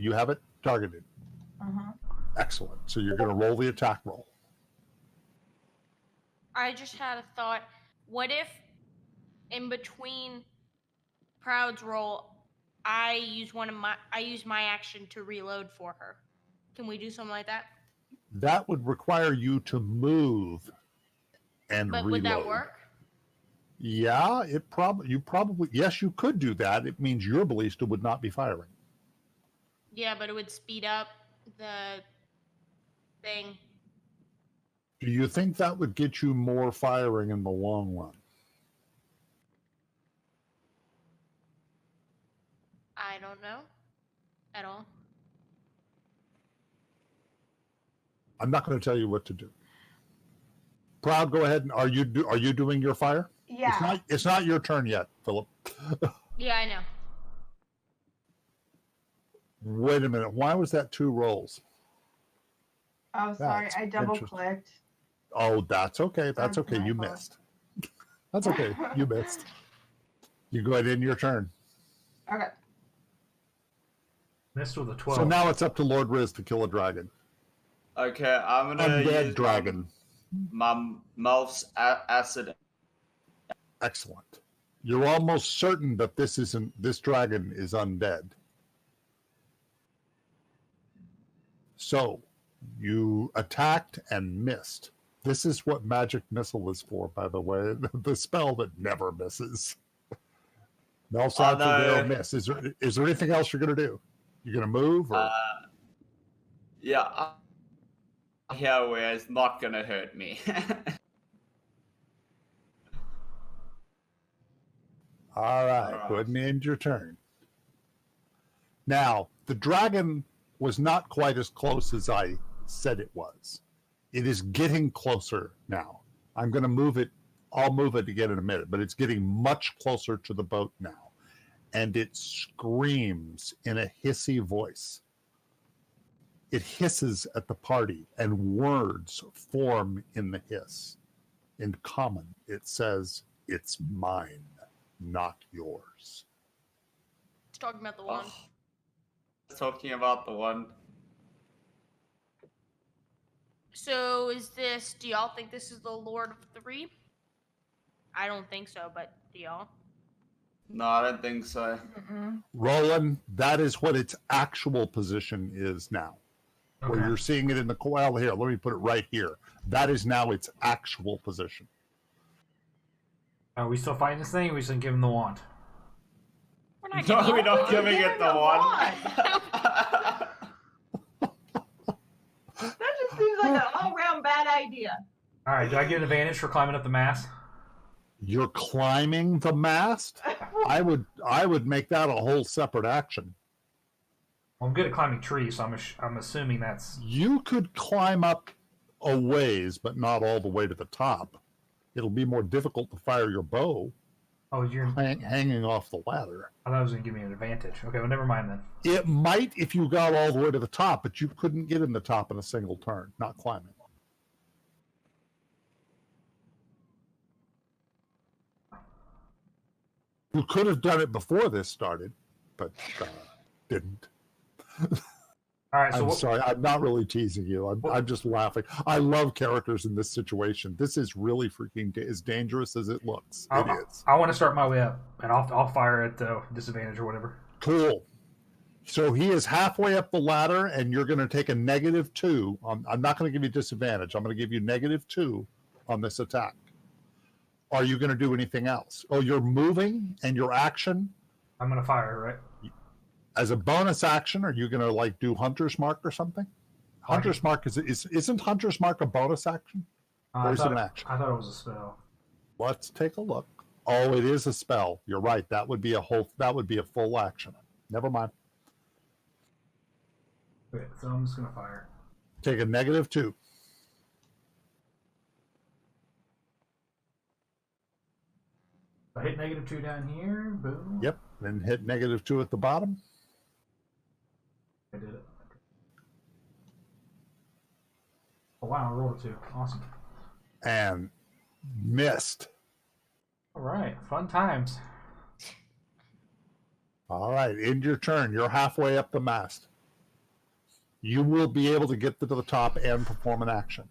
Uh-huh. Excellent. So you're going to roll the attack roll. I just had a thought. What if in between Proud's roll, I use my action to reload for her? Can we do something like that? That would require you to move and But reload. would that work? Yeah, yes, you could do that. It means your ballista would not be firing. Yeah, but it would speed up the thing. Do you think that would get you more firing in the long run? I don't know at all. I'm not going to tell you what to do. Proud, go ahead. And are you doing your fire? Yeah. It's not your turn yet, Philip. Yeah, I know. Wait a minute. Why was that 2 rolls? Oh, sorry. That's I double clicked. Oh, that's okay. That's That's okay. my You fault. missed. That's okay. You missed. You go ahead in your turn. Okay. Missed with a 12. So now it's up to Lord Riz to kill a dragon. Okay, I'm gonna Undead use dragon. my Melf's acid. Excellent. You're almost certain that this dragon is undead. So you attacked and missed. This is what magic missile is for, by the way. The spell that never misses. Melf's will miss. Is there anything else you're gonna do? You're gonna move or Yeah, here where it's not gonna hurt me. all right, All right. go ahead and end your turn. Now, the dragon was not quite as close as I said it was. It is getting closer now. I'm going to move it. I'll move it again in a minute, but it's getting much closer to the boat now. And it screams in a hissy voice. It hisses at the party, and words form in the hiss. In common, it says, "It's mine, not yours." It's talking about the one. Talking about the one. So do y'all think this is the Lord of Three? I don't think so, but do y'all? No, I don't think so. Roland, that is what its actual position is now. Okay. Where you're seeing it in the coil here. Let me put it right here. That is now its actual position. Are we still fighting this thing? Or are we just gonna give him the wand? We're not No, giving we're not giving Give it him the the one. That just seems like an all-round bad idea. All right. Do I get an advantage for climbing up the mast? You're climbing the mast? I would make that a whole separate action. Well, I'm good at climbing trees, so I'm assuming that's. You could climb up a ways, but not all the way to the top. It'll be more difficult to fire your bow Oh, you're. hanging off the ladder. I thought it was gonna give me an advantage. Okay, well, never mind then. It might if you got all the way to the top, but you couldn't get in the top in a single turn, not climbing. You could have done it before this started, but didn't. All right, so I'm sorry, I'm not really teasing you. I'm just laughing. I love characters in this situation. This is really freaking as dangerous as it looks. It is. I want to start my way up, and I'll fire at disadvantage or whatever. Cool. So he is halfway up the ladder, and you're going to take a -2. I'm not going to give you disadvantage. I'm going to give you -2 on this attack. Are you going to do anything else? Oh, you're moving, and your action I'm gonna fire, right? as a bonus action. Are you going to do Hunter's Mark or something? Hunter's Mark isn't Hunter's Mark a bonus action? Or is it an action? I thought it was a spell. Let's take a look. Oh, it is a spell. You're right. That would be a full action. Never mind. Okay, so I'm just gonna fire. Take a -2. I hit -2 down here. Boom. Yep. Then hit -2 at the bottom. I did it. Oh wow, I rolled a 2. Awesome. And missed. All right, fun times. All right. End your turn. You're halfway up the mast. You will be able to get to the top and perform an action.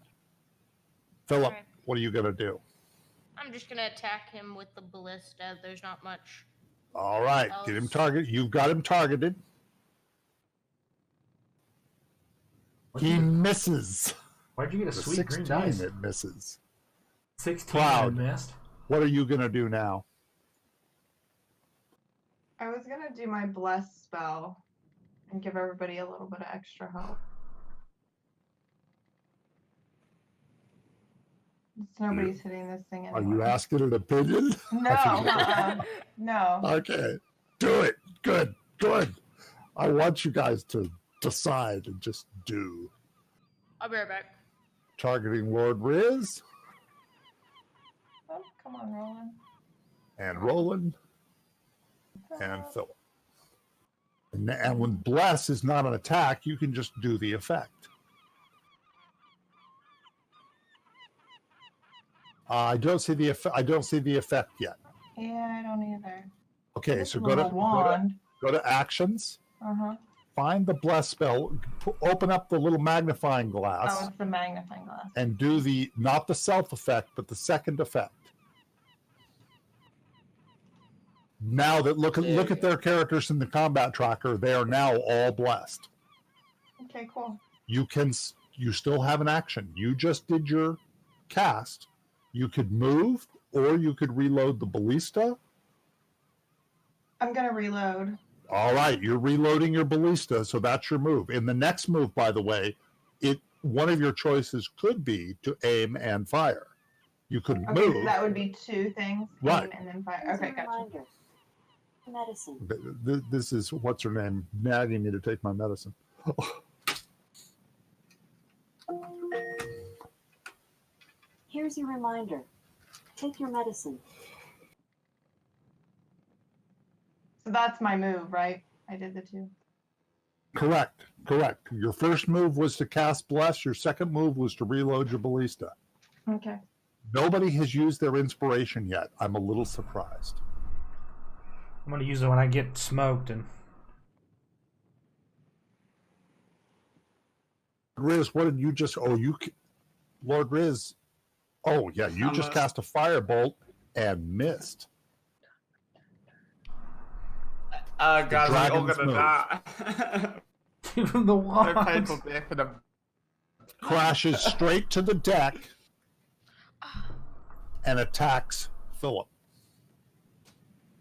Philip, Okay. what are you going to do? I'm just gonna attack him with the ballista. There's not much. All right. Get him targeted. You've got him targeted. He misses. Why'd you get a The sweet 16, green dice? it misses. 16 Cloud. missed. What are you going to do now? I was gonna do my bless spell and give everybody a little bit of extra help. Nobody's hitting this thing Are anymore. you asking an opinion? No, no. Okay. Do it. Good. Good. I want you guys to decide and just do. I'll be right back. Targeting Lord Riz Oh, come on, Roland. and Roland and Philip. And when Bless is not an attack, you can just do the effect. I don't see the effect. I don't see the effect yet. Yeah, I don't either. Okay, It's so a go to little wand. actions. Uh-huh. find the bless spell, open up the little magnifying glass, Oh, it's the magnifying glass. and do not the self effect, but the second effect. Now that look at their characters in the combat tracker, they are now all blessed. Okay, cool. You still have an action. You just did your cast. You could move, or you could reload the ballista. I'm gonna reload. All right, you're reloading your ballista, so that's your move. In the next move, by the way, one of your choices could be to aim and fire. You could Okay, move. so that would be two things. Right. Aim and then fire. Okay, gotcha. Medicine. This is what's her name nagging me to take my medicine. Here's your reminder. Take your medicine. So that's my move, right? I did the two. Correct. Your first move was to cast Bless. Your second move was to reload your ballista. Okay. Nobody has used their inspiration yet. I'm a little surprised. I'm going to use it when I get smoked. And Riz, what did you just... Lord Riz... Oh, yeah, you just cast a firebolt and missed. Guys, we're all dragon's gonna move. die. even the No wand. painful death in a... Crashes straight to the deck and attacks Philip.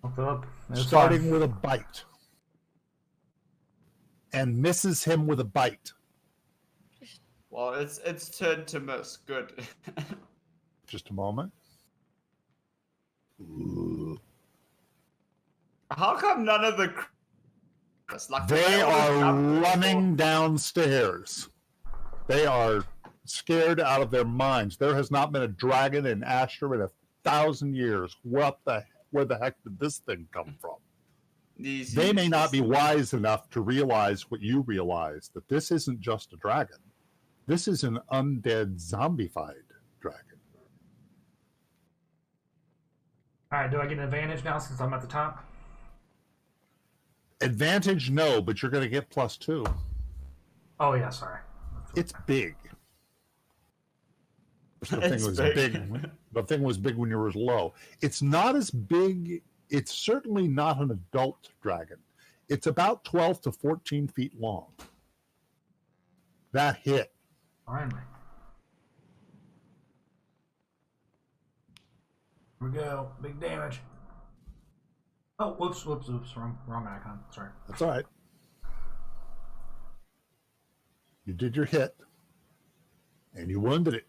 Oh, Philip, it's Starting fine. with a bite. And misses him with a bite. Well, it's turned to miss. Good. Just a moment. Ooh. How come none of the... Like, They all are just jumped running downstairs. They are scared out of their minds. There has not been a dragon in Ashter in 1,000 years. Where the heck did this thing come from? They may not be wise enough to realize what you realize, that this isn't just a dragon. This is an undead, zombified dragon. All right, do I get an advantage now since I'm at the top? Advantage, no, but you're going to get +2. Oh, yeah, sorry. It's big. The It's thing was big. big. The thing was big when you were low. It's not as big. It's certainly not an adult dragon. It's about 12 to 14 feet long. That hit. Finally. Here we go. Big damage. Oh, whoops. Wrong icon. Sorry. That's all right. You did your hit, and you wounded it.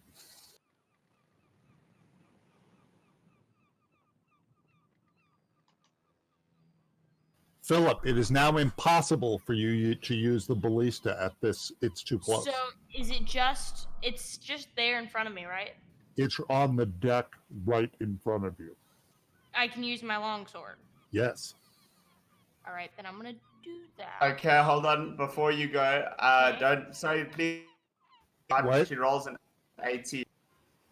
Philip, it is now impossible for you to use the ballista at this. It's too close. So is it just? It's just there in front of me, right? It's on the deck right in front of you. I can use my longsword. Yes. All right, then I'm gonna do that. Okay, hold on. Before you go, don't say please. What? She rolls an 18.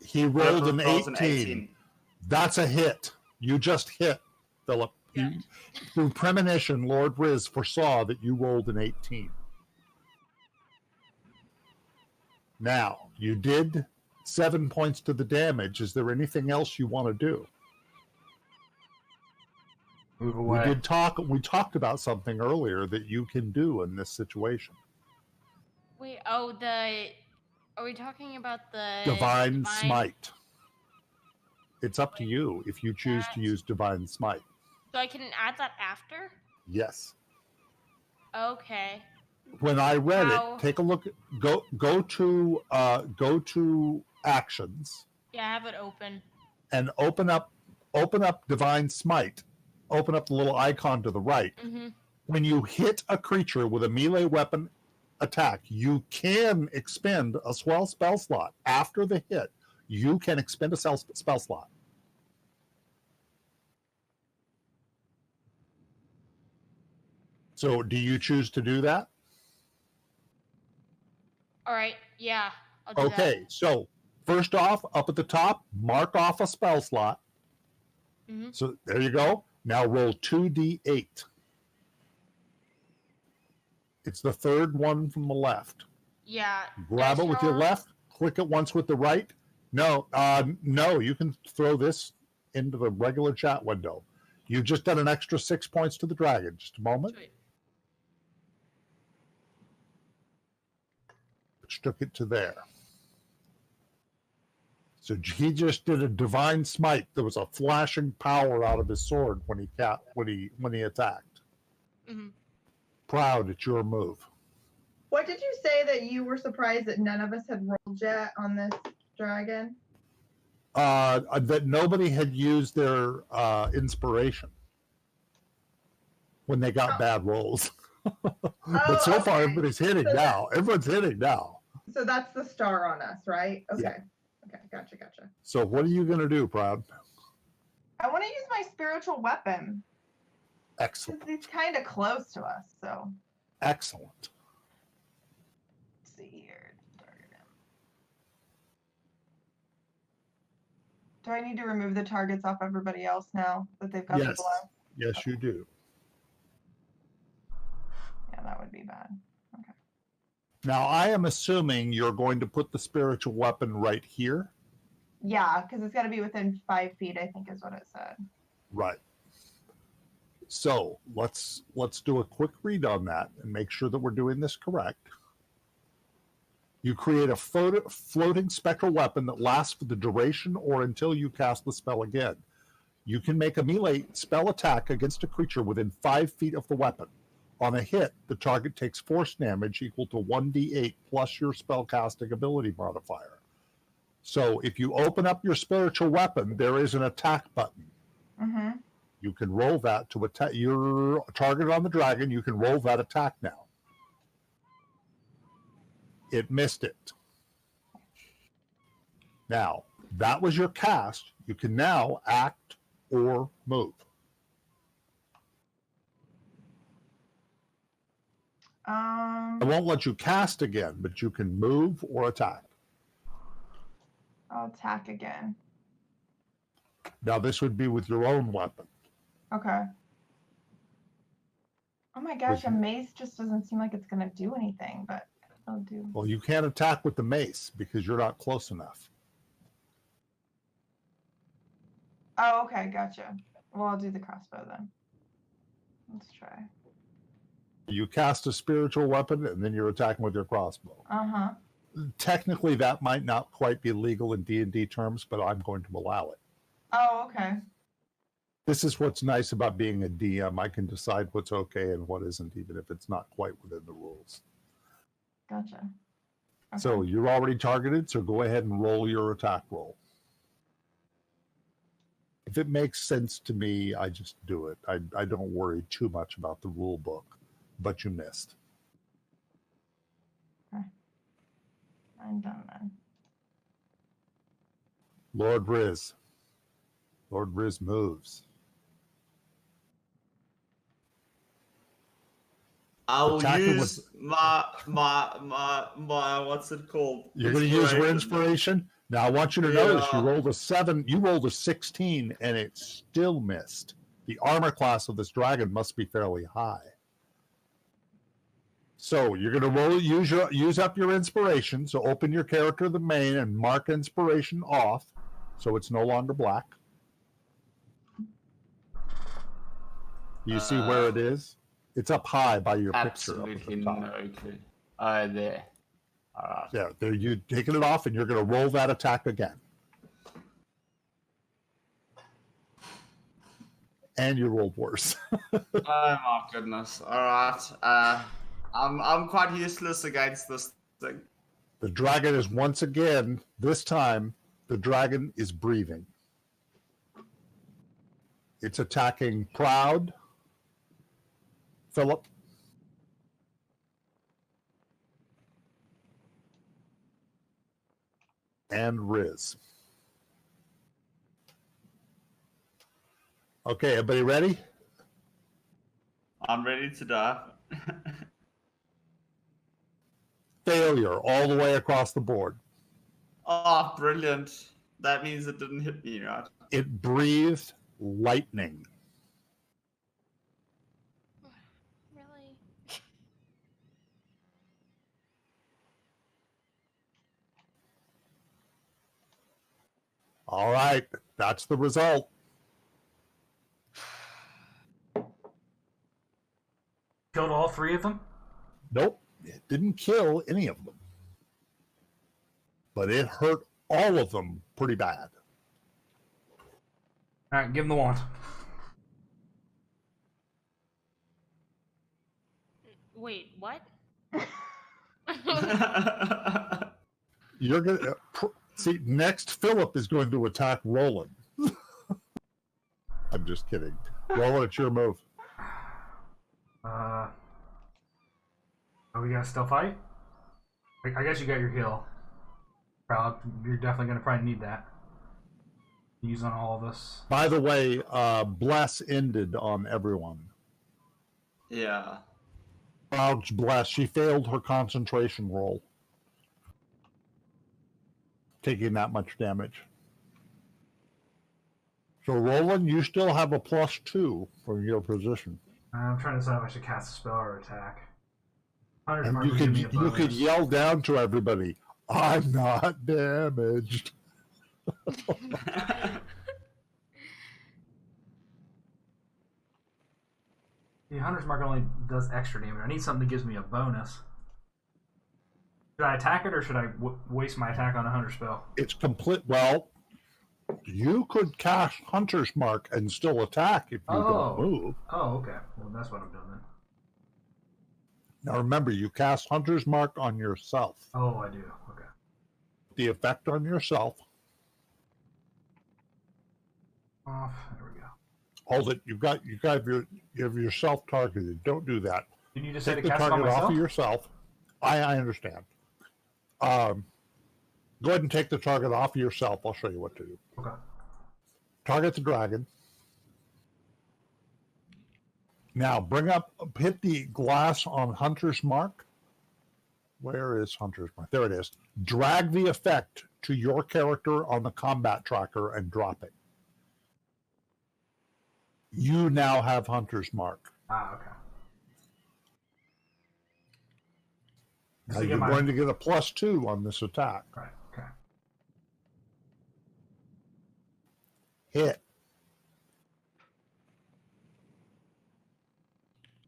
He rolled an Rolls 18. That's a hit. You just hit, Philip. Good. Through premonition, Lord Riz foresaw that you rolled an 18. Now, you did 7 points to the damage. Is there anything else you want to do? Move away. We talked about something earlier that you can do in this situation. Wait, are we talking about the Divine Smite. It's up to you if you choose to use Divine Smite. So I can add that after? Yes. Okay. When I read How? it, take a look. Go to actions Yeah, I have it open. and open up Divine Smite. Open up the little icon to the right. Mm-hmm. When you hit a creature with a melee weapon attack, you can expend a spell slot. After the hit, you can expend a spell slot. So, do you choose to do that? All right. Yeah, I'll do Okay, so first off, up at the top, mark off a spell slot. Mhm. So there you go. Now roll 2d8. It's the third one from the left. Yeah. Grab it with your Ezra? left, click it once with the right. No, you can throw this into the regular chat window. You just done an extra 6 points to the dragon. Just a moment. Sweet. Which took it to there. So he just did a divine smite. There was a flashing power out of his sword when he attacked. Mm-hmm. Proud, it's your move. What did you say that you were surprised that none of us had rolled yet on this dragon? That nobody had used their inspiration when they got bad rolls. But so far, everybody's hitting now. Everyone's hitting now. So that's the star on us, right? Okay. Yeah. Okay, gotcha. So what are you going to do, Proud? I want to use my spiritual weapon. Excellent. Because he's kind of close to us, so. Excellent. Let's see here. Target him. Do I need to remove the targets off everybody else now that they've got the Yes. blow? Yes, you do. Yeah, that would be bad. Okay. Now, I am assuming you're going to put the spiritual weapon right here. Yeah, because it's got to be within 5 feet, I think is what it said. Right. So let's do a quick read on that and make sure that we're doing this correct. You create a floating spectral weapon that lasts for the duration or until you cast the spell again. You can make a melee spell attack against a creature within 5 feet of the weapon. On a hit, the target takes force damage equal to 1d8 plus your spellcasting ability modifier. So if you open up your spiritual weapon, there is an attack button. Mm-hmm. You can roll that to attack your target on the dragon. You can roll that attack now. It missed it. Now, that was your cast. You can now act or move. I won't let you cast again, but you can move or attack. I'll attack again. Now, this would be with your own weapon. Okay. Oh my gosh, a mace just doesn't seem like it's going to do anything, but I'll do. Well, you can't attack with the mace because you're not close enough. Oh, okay, gotcha. Well, I'll do the crossbow then. Let's try. You cast a spiritual weapon and then you're attacking with your crossbow. Uh-huh. Technically, that might not quite be legal in D&D terms, but I'm going to allow it. Oh, okay. This is what's nice about being a DM. I can decide what's okay and what isn't, even if it's not quite within the rules. Gotcha. Okay. So you're already targeted, so go ahead and roll your attack roll. If it makes sense to me, I just do it. I don't worry too much about the rule book, but you missed. Okay. I'm done then. Lord Riz. Lord Riz moves. I'll Attacking use my what's it called? You're going to use your Inspiration. inspiration? Now, I want you to notice you Yeah. rolled a 7, you rolled a 16, and it still missed. The armor class of this dragon must be fairly high. So you're going to use up your inspiration. So open your character to the main and mark inspiration off, so it's no longer black. You see where it is? It's up high by your picture. Up at Absolutely the top. no clue. There. All right. Yeah, there you taking it off, and you're going to roll that attack again. And you rolled worse. Oh my goodness. All right. I'm quite useless against this thing. The dragon is once again, this time, the dragon is breathing. It's attacking Proud, Philip, and Riz. Okay, everybody ready? I'm ready to die. Failure all the way across the board. Oh, brilliant. That means it didn't hit me, right? It breathed lightning. Really? All right, that's the result. Killed all 3 of them? Nope, it didn't kill any of them. But it hurt all of them pretty bad. Alright, give him the wand. Wait, what? You're gonna see next. Philip is going to attack Roland. I'm just kidding. Roland, it's your move. Are we gonna still fight? I guess you got your heal. You're definitely gonna probably need that. Use on all of us. By the way, bless ended on everyone. Yeah. Ouch, bless. She failed her concentration roll, taking that much damage. So, Roland, you still have a +2 for your position. I'm trying to decide if I should cast a spell or attack. Hunter's And Mark you would give me a could bonus. yell down to everybody, "I'm not damaged." The Hunter's Mark only does extra damage. I need something that gives me a bonus. Should I attack it, or should I waste my attack on a Hunter spell? It's complete. Well, you could cast Hunter's Mark and still attack if you don't move. Oh, okay. Well, that's what I'm doing then. Now remember, you cast Hunter's Mark on yourself. Oh, I do. Okay. The effect on yourself. Off. There we go. Hold it. You have yourself targeted. Don't do that. You need to say Take to the cast it on target off myself? of yourself. I understand. Go ahead and take the target off of yourself. I'll show you what to do. Okay. Target the dragon. Now hit the glass on Hunter's Mark. Where is Hunter's Mark? There it is. Drag the effect to your character on the combat tracker and drop it. You now have Hunter's Mark. Ah, okay. Now So you're going to get a +2 on this attack. Right, okay. Hit.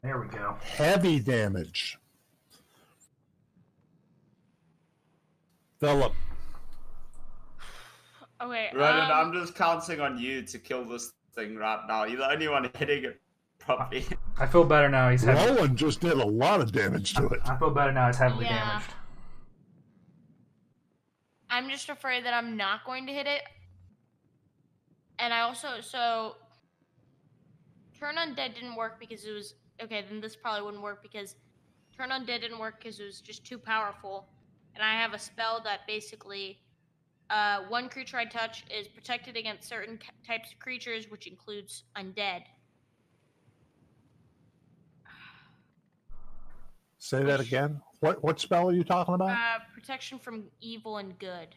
There we go. Heavy damage. Philip. Okay. Ronan, I'm just counting on you to kill this thing right now. You're the only one hitting it properly. I feel better now. He's heavy. Roland just did a lot of damage to it. I feel better now. He's heavily Yeah. damaged. I'm just afraid that I'm not going to hit it. And I also, Turn Undead didn't work because it was, okay, then this probably wouldn't work because Turn Undead didn't work because it was just too powerful. And I have a spell that basically, one creature I touch is protected against certain types of creatures, which includes undead. Say that again. What spell are you talking about? Protection from evil and good.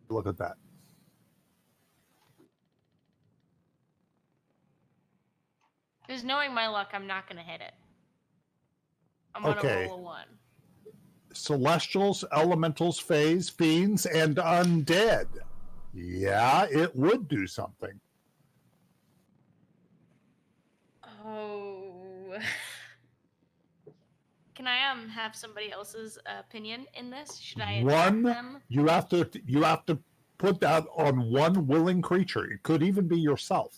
Look at that. Because knowing my luck, I'm not going to hit it. I'm going to roll a 1. Celestials, elementals, fays, fiends, and undead. Yeah, it would do something. Oh. Can I have somebody else's opinion in this? Should I attack them? You have to put that on one willing creature. It could even be yourself.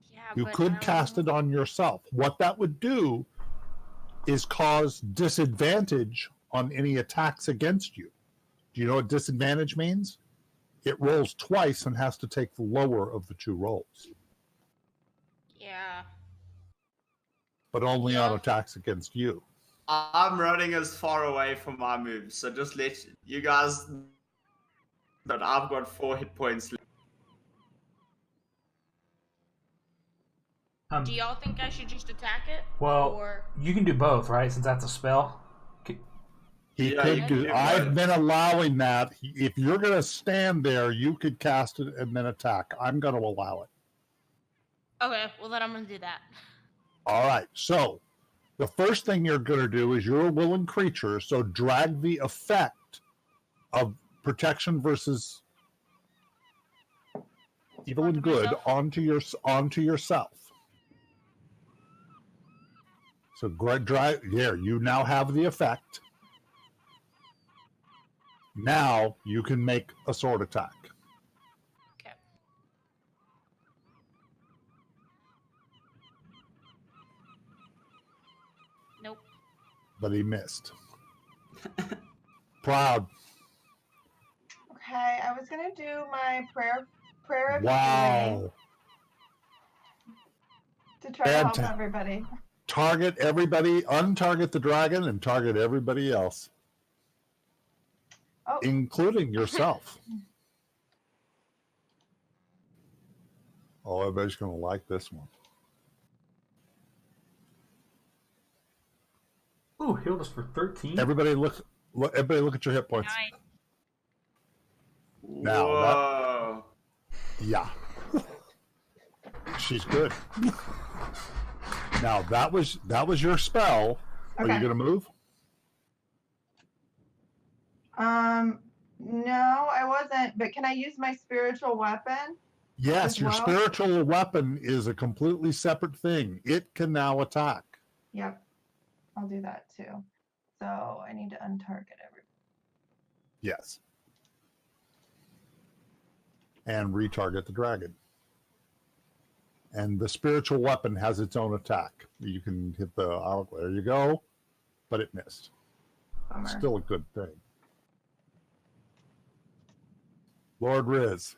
Yeah, You but could cast it on yourself. What that would do is cause disadvantage on any attacks against you. Do you know what disadvantage means? It rolls twice and has to take the lower of the two rolls. Yeah. But only on attacks against you. I'm running as far away from my moves, so just let you guys know that I've got 4 hit points left. Do y'all think I should just attack it? Well, or... you can do both, right? Since that's a spell. I've been allowing that. If you're going to stand there, you could cast it and then attack. I'm going to allow it. Okay, well then I'm going to do that. All right. So the first thing you're going to do is you're a willing creature, so drag the effect of protection versus evil Onto and good myself? onto yourself. So there, you now have the effect. Now you can make a sword attack. Okay. Nope. But he missed. Proud. Okay, I was gonna do my prayer of healing Wow. to try to help everybody. Target everybody, untarget the dragon, and target everybody else, Oh, including yourself. Oh, everybody's going to like this one. Ooh, healed us for 13. Everybody look at your hit points. Nice. Now Whoa. Yeah. She's good. Now that was your spell. Are okay. you going to move? No, I wasn't. But can I use my spiritual weapon? Yes, as your well? spiritual weapon is a completely separate thing. It can now attack. Yep, I'll do that too. So I need to untarget everybody. Yes. And retarget the dragon. And the spiritual weapon has its own attack. You can hit the there you go, but it missed. Bummer. Still a good thing. Lord Riz,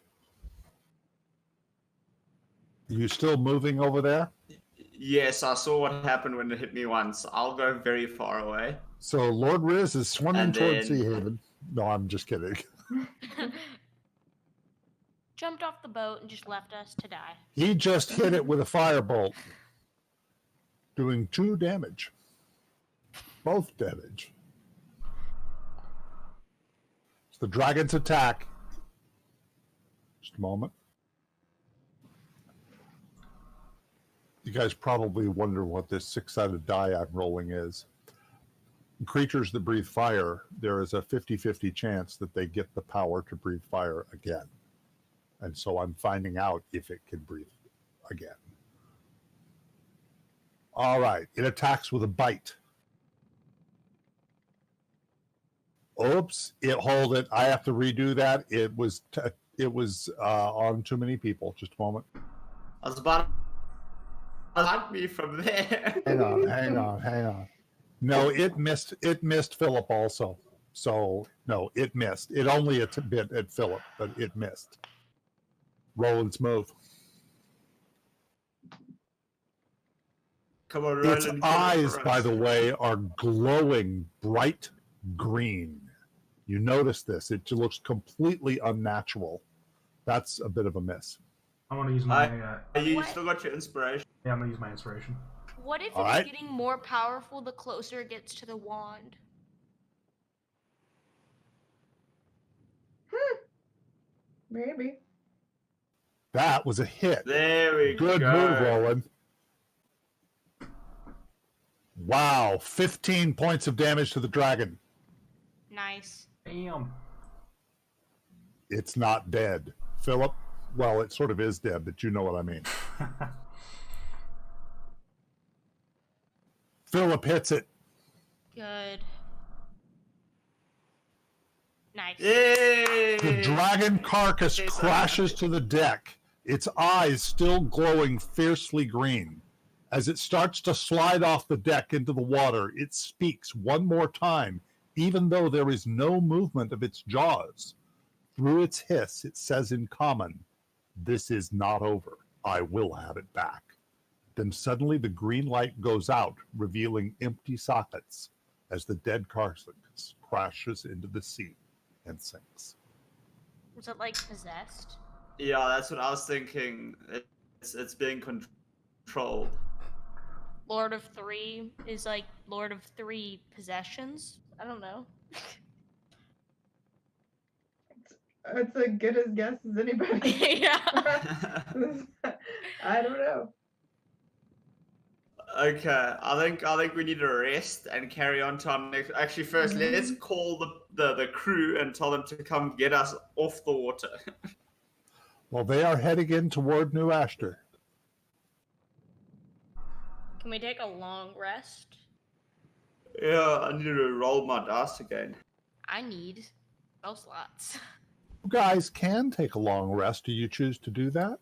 you still moving over there? Yes, I saw what happened when it hit me once. I'll go very far away. So Lord Riz is swimming And towards then- Sea Haven. No, I'm just kidding. Jumped off the boat and just left us to die. He just hit it with a firebolt, doing 2 damage. Both damage. It's the dragon's attack. Just a moment. You guys probably wonder what this 6-sided die I'm rolling is. Creatures that breathe fire, there is a 50-50 chance that they get the power to breathe fire again. And so I'm finding out if it can breathe again. All right, it attacks with a bite. Oops, hold it. I have to redo that. It was on too many people. Just a moment. I was about to knock me from there. Hang on. No, it missed Philip also. So no, it missed. It only a bit at Philip, but it missed. Roland's move. Come on, Its Roland. eyes, by the way, are glowing bright green. You notice this. It looks completely unnatural. That's a bit of a miss. I'm going to use my... You What? still got your inspiration. yeah, I'm going to use my inspiration. What if All it's right. getting more powerful the closer it gets to the wand? Maybe. That was a hit. There we Good go. move, Roland. Wow, 15 points of damage to the dragon. Nice. Damn. It's not dead. Philip, well, it sort of is dead, but you know what I mean. Philip hits it. Good. Nice. Yay! The dragon carcass Okay, so- crashes to the deck, its eyes still glowing fiercely green. As it starts to slide off the deck into the water, it speaks one more time, even though there is no movement of its jaws. Through its hiss, it says in common, "This is not over. I will have it back." Then suddenly the green light goes out, revealing empty sockets as the dead carcass crashes into the sea and sinks. Was it like possessed? Yeah, that's what I was thinking. It's being controlled. Lord of Three is like Lord of Three possessions? I don't know. It's as good as guess as anybody. Yeah. I don't know. Okay, I think we need to rest and carry on to our next. Actually, first let's call the crew and tell them to come get us off the water. Well, they are heading in toward New Ashter. Can we take a long rest? Yeah, I need to roll my dice again. I need spell slots. You guys can take a long rest. Do you choose to do that?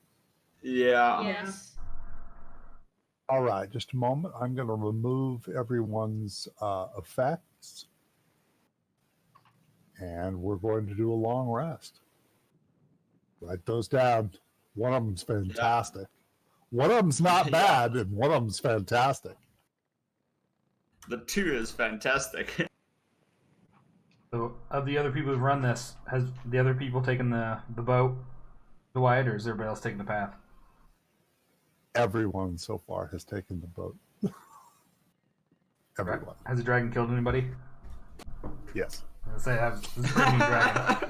Yeah. Yes. All right, just a moment. I'm going to remove everyone's effects. And we're going to do a long rest. Write those down. One of them's fantastic. One of them's not bad, and one of them's fantastic. The 2 is fantastic. So, of the other people who've run this, has the other people taken the boat, the Wyatt, or is everybody else taking the path? Everyone so far has taken the boat. Everyone. Has the dragon killed anybody? Yes. I was gonna say, this is a pretty mean dragon.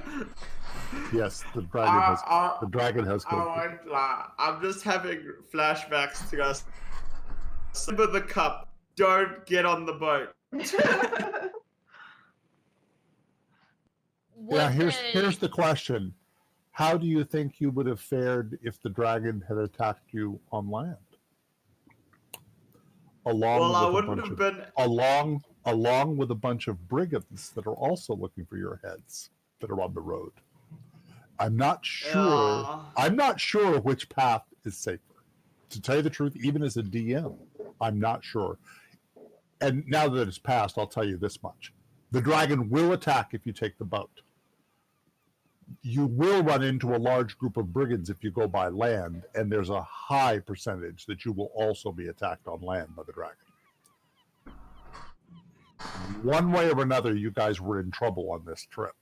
Yes, the dragon has killed. I won't lie. I'm just having flashbacks to us. Remember the cup. Don't get on the boat. Yeah, here's the question. How do you think you would have fared if the dragon had attacked you on land? Along with a bunch of brigands that are also looking for your heads that are on the road. I'm not sure. I'm not sure which path is safer. To tell you the truth, even as a DM, I'm not sure. And now that it's passed, I'll tell you this much: the dragon will attack if you take the boat. You will run into a large group of brigands if you go by land, and there's a high percentage that you will also be attacked on land by the dragon. One way or another, you guys were in trouble on this trip.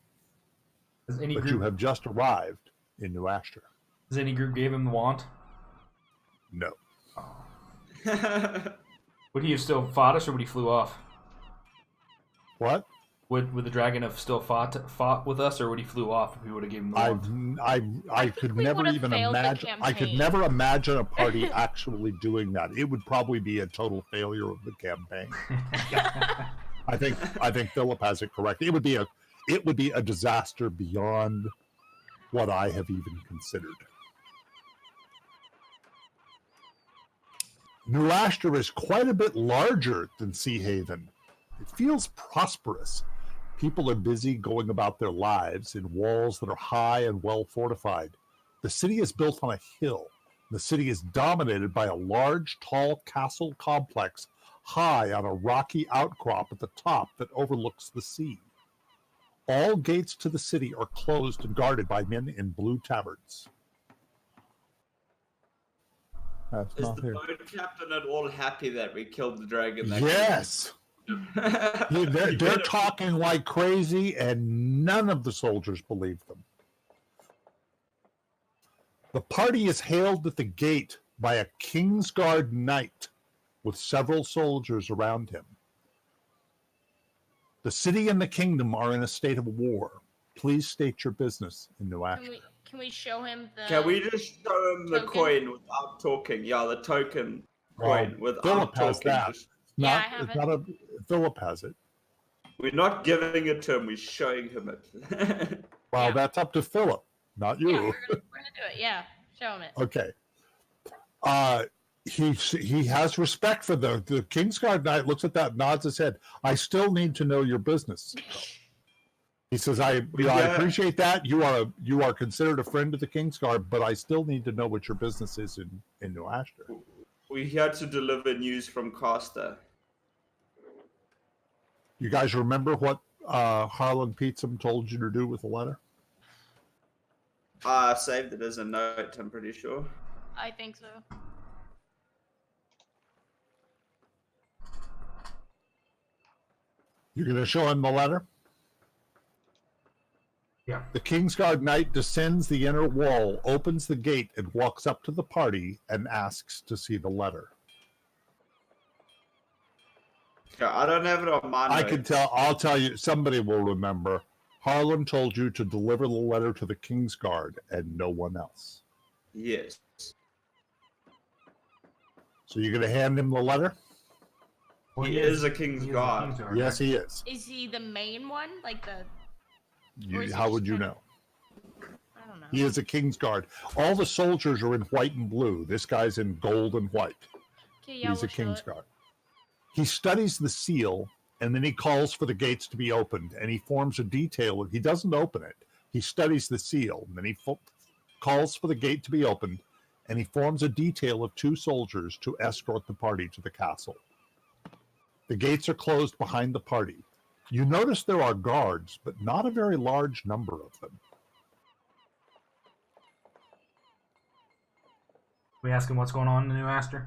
But you have just arrived in New Ashter. Has any group gave him the wand? No. Would he have still fought us, or would he flew off? What? Would the dragon have still fought with us, or would he flew off if we would have given him the wand? I could never even imagine. I could never imagine a party actually doing that. It would probably be a total failure of the campaign. I think Philip has it correct. It would be a disaster beyond what I have even considered. New Ashter is quite a bit larger than Sea Haven. It feels prosperous. People are busy going about their lives in walls that are high and well fortified. The city is built on a hill. The city is dominated by a large, tall castle complex high on a rocky outcrop at the top that overlooks the sea. All gates to the city are closed and guarded by men in blue tabards. That's Is not the here. boat captain at all happy that we killed the dragon? Yes! They're talking like crazy, and none of the soldiers believe them. The party is hailed at the gate by a Kingsguard knight with several soldiers around him. The city and the kingdom are in a state of war. Please state your business in New Ashter. Can we show him the... Can we just show him the token? coin without talking? Yeah, the token coin without Philip talking. has that. Yeah, I have it. Philip has it. We're not giving it to him, we're showing him it. Well, Yeah. that's up to Philip, not you. Yeah, we're gonna do it. Yeah, show him it. Okay. He has respect for the Kingsguard knight. Looks at that, nods his head. I still need to know your business. He says, I appreciate that. You are considered a friend of the Kingsguard, but I still need to know what your business is in New Ashter. We're here to deliver news from Costa. You guys remember what Harlan Peetsum told you to do with the letter? I saved it as a note, I'm pretty sure. I think so. You're going to show him the letter? Yeah. The Kingsguard knight descends the inner wall, opens the gate, and walks up to the party and asks to see the letter. Yeah, I don't have it on my I notes. can tell. I'll tell you. Somebody will remember. Harlan told you to deliver the letter to the Kingsguard and no one else. Yes. So you're going to hand him the letter? Well, He is a King's he is Guard. King's Guard, Yes, right? he is. Is he the main one? Like the. Or is he How just would you kind know? I don't know. He is a King's Guard. All the soldiers are in white and blue. This guy's in gold and white. Okay, yeah, He's we'll a show King's it. Guard. He studies the seal, and then he calls for the gates to be opened, and he forms a detail. He doesn't open it. He studies the seal, and then he calls for the gate to be opened, and he forms a detail of 2 soldiers to escort the party to the castle. The gates are closed behind the party. You notice there are guards, but not a very large number of them. We ask him what's going on in the new Ashter.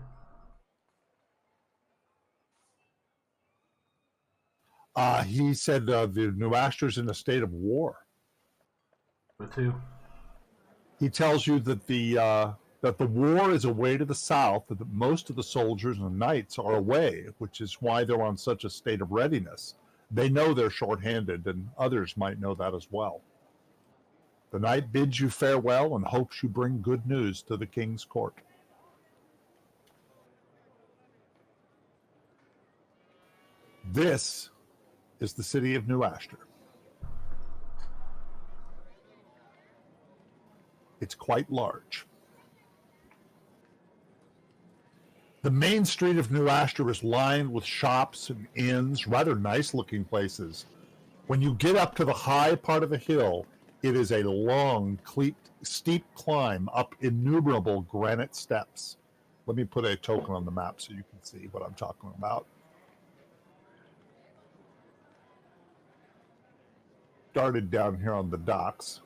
He said the New Ashter's in a state of war. With who? He tells you that the war is away to the south, that most of the soldiers and knights are away, which is why they're on such a state of readiness. They know they're shorthanded, and others might know that as well. The knight bids you farewell and hopes you bring good news to the king's court. This is the city of New Ashter. It's quite large. The main street of New Ashter is lined with shops and inns, rather nice-looking places. When you get up to the high part of the hill, it is a long, steep climb up innumerable granite steps. Let me put a token on the map so you can see what I'm talking about. Started down here on the docks.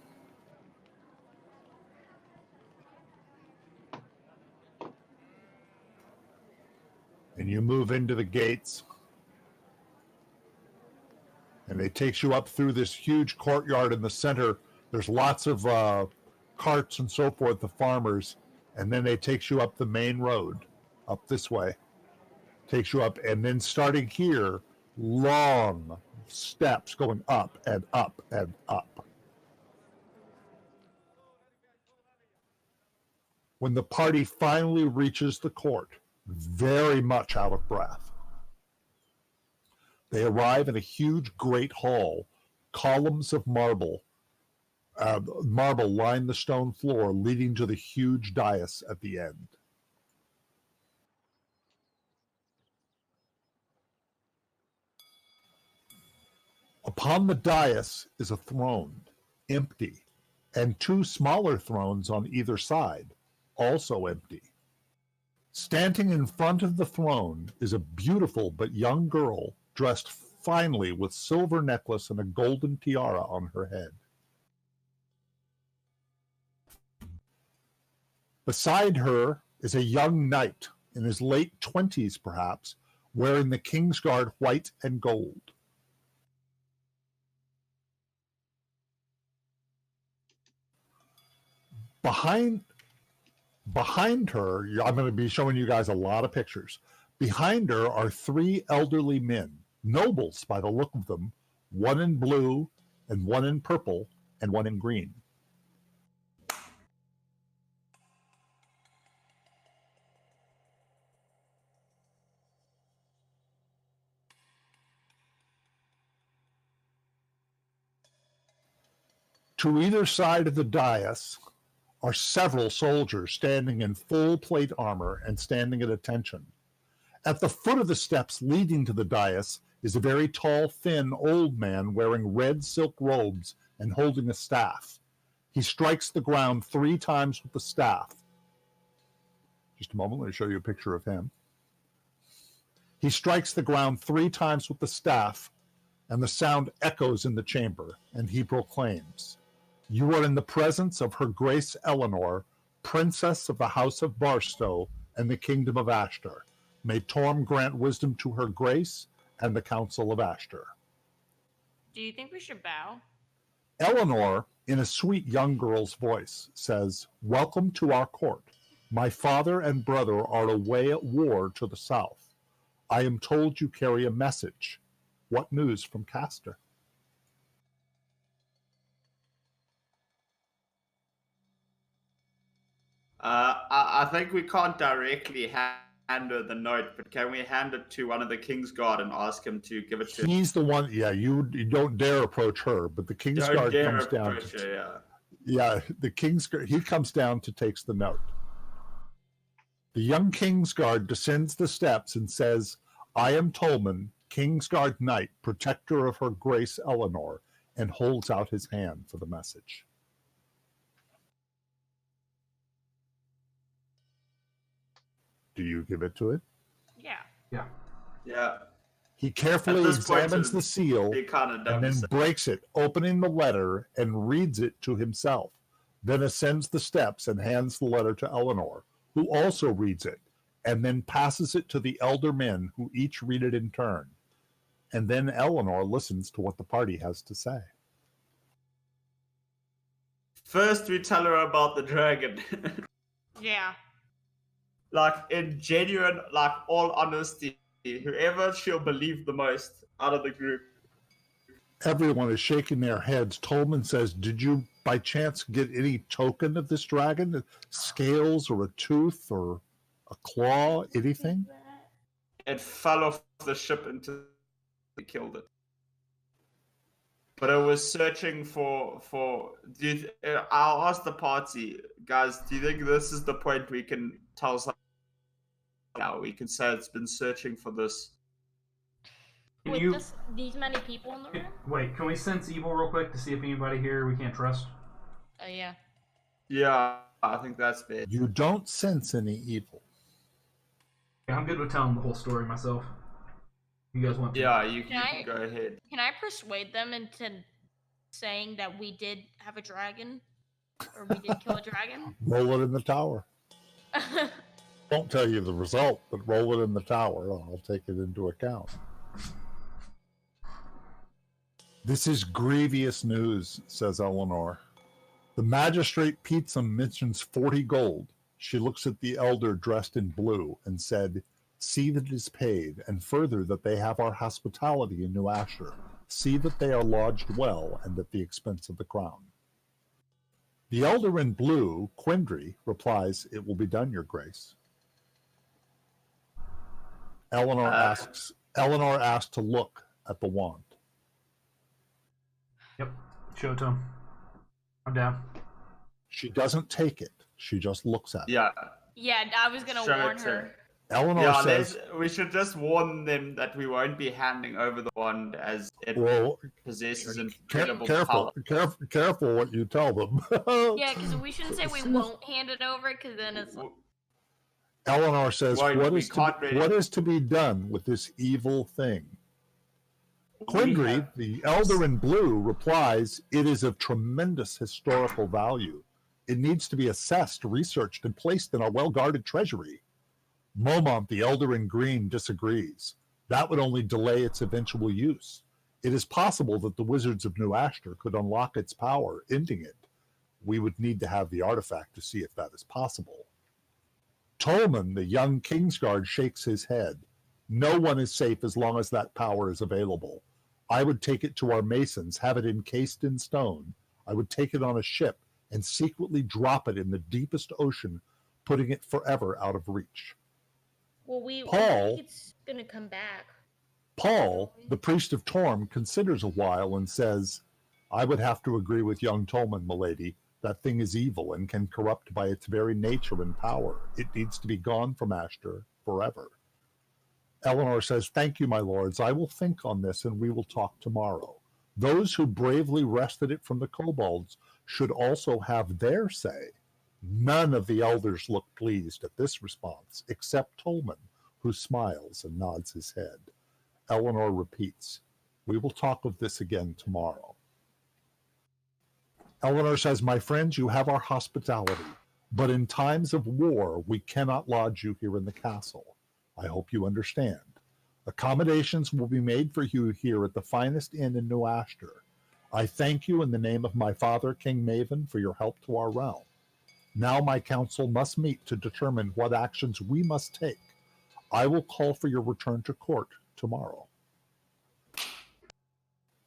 And you move into the gates, and it takes you up through this huge courtyard in the center. There's lots of carts and so forth, the farmers, and then it takes you up the main road, up this way. Takes you up, and then starting here, long steps going up and up and up. When the party finally reaches the court, very much out of breath, they arrive in a huge great hall. Columns of marble line the stone floor, leading to the huge dais at the end. Upon the dais is a throne, empty, and 2 smaller thrones on either side, also empty. Standing in front of the throne is a beautiful but young girl dressed finely with silver necklace and a golden tiara on her head. Beside her is a young knight in his late 20s perhaps, wearing the King's Guard white and gold. Behind her, I'm going to be showing you guys a lot of pictures. Behind her are 3 elderly men, nobles by the look of them, one in blue and one in purple and one in green. To either side of the dais are several soldiers standing in full plate armor and standing at attention. At the foot of the steps leading to the dais is a very tall, thin, old man wearing red silk robes and holding a staff. He strikes the ground 3 times with the staff. Just a moment, let me show you a picture of him. He strikes the ground 3 times with the staff, and the sound echoes in the chamber, and he proclaims, "You are in the presence of Her Grace Eleanor, Princess of the House of Barstow and the Kingdom of Ashter. May Torm grant wisdom to Her Grace and the Council of Ashter." Do you think we should bow? Eleanor, in a sweet young girl's voice, says, "Welcome to our court. My father and brother are away at war to the south. I am told you carry a message. What news from Castor?" I think we can't directly hand her the note, but can we hand it to one of the Kingsguard and ask him to give it to her? He's the one. Yeah, you don't dare approach her, but the Don't Kingsguard dare comes down. approach her, yeah. Yeah, the Kingsguard. He comes down to takes the note. The young Kingsguard descends the steps and says, "I am Tolman, Kingsguard Knight, protector of her Grace Eleanor," and holds out his hand for the message. Do you give it to it? Yeah. Yeah. He carefully At this point, examines the seal He kind of and then dumps it. breaks it, opening the letter and reads it to himself. Then ascends the steps and hands the letter to Eleanor, who also reads it, and then passes it to the elder men, who each read it in turn. And then Eleanor listens to what the party has to say. First, we tell her about the dragon. Yeah. Like, in genuine, like, all honesty, whoever she'll believe the most out of the group. Everyone is shaking their heads. Tolman says, "Did you by chance get any token of this dragon? Scales or a tooth or a claw, anything?" It fell off the ship into they killed it. But I was searching for I'll ask the party, guys, do you think this is the point we can tell something now? We can say it's been searching for this. Can With you these many people in the room? wait? Can we sense evil real quick to see if anybody here we can't trust? Yeah. Yeah, I think that's bad. You don't sense any evil. Yeah, I'm good with telling the whole story myself. You guys want to? Yeah, you Can I- can go ahead. Can I persuade them into saying that we did have a dragon? Or we did kill a dragon? Roll it in the tower. Won't tell you the result, but roll it in the tower. I'll take it into account. "This is grievous news," says Eleanor. "The magistrate Pizza mentions 40 gold. She looks at the elder dressed in blue and said, 'See that it is paid, and further that they have our hospitality in New Ashter. See that they are lodged well and at the expense of the crown.' The elder in blue, Quindry, replies, 'It will be done, your grace.' Eleanor asks to look at the wand. Yep. Show it to him. I'm down. She doesn't take it. She just looks at it. Yeah. Yeah, I was gonna Show warn it to her. Eleanor Yeah, says, we should just warn them that we won't be handing over the wand as it "Well, possesses incredible power. careful what you tell them." Yeah, because we shouldn't say we won't hand it over, because then it's like, Eleanor says, Wait, what we is can't really- what is to be done with this evil thing?" Quindry, the elder in blue, replies, "It is of tremendous historical value. It needs to be assessed, researched, and placed in our well-guarded treasury." Momont, the elder in green, disagrees. That would only delay its eventual use. It is possible that the wizards of New Ashter could unlock its power, ending it. We would need to have the artifact to see if that is possible. Tolman, the young Kingsguard, shakes his head. "No one is safe as long as that power is available. I would take it to our masons, have it encased in stone. I would take it on a ship and secretly drop it in the deepest ocean, putting it forever out of reach." well, we Paul- think it's gonna come back. Paul, the priest of Torm, considers a while and says, "I would have to agree with young Tolman, milady. That thing is evil and can corrupt by its very nature and power. It needs to be gone from Ashter forever." Eleanor says, "Thank you, my lords. I will think on this and we will talk tomorrow. Those who bravely wrested it from the kobolds should also have their say." None of the elders look pleased at this response, except Tolman, who smiles and nods his head. Eleanor repeats, "We will talk of this again tomorrow." Eleanor says, "My friends, you have our hospitality, but in times of war, we cannot lodge you here in the castle. I hope you understand. Accommodations will be made for you here at the finest inn in New Ashter. I thank you in the name of my father, King Maven, for your help to our realm. Now my council must meet to determine what actions we must take. I will call for your return to court tomorrow."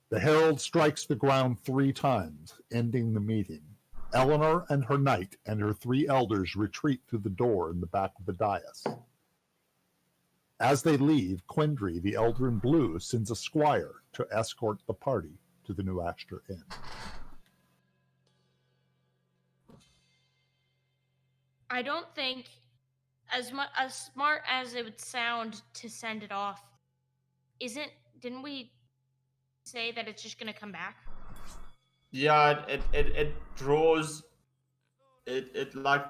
The herald strikes the ground 3 times, ending the meeting. Eleanor and her knight and her 3 elders retreat through the door in the back of the dais. As they leave, Quindry, the Elder in Blue, sends a squire to escort the party to the New Ashter Inn. I don't think, as smart as it would sound to send it off, didn't we say that it's just gonna come back? Yeah, it draws. It like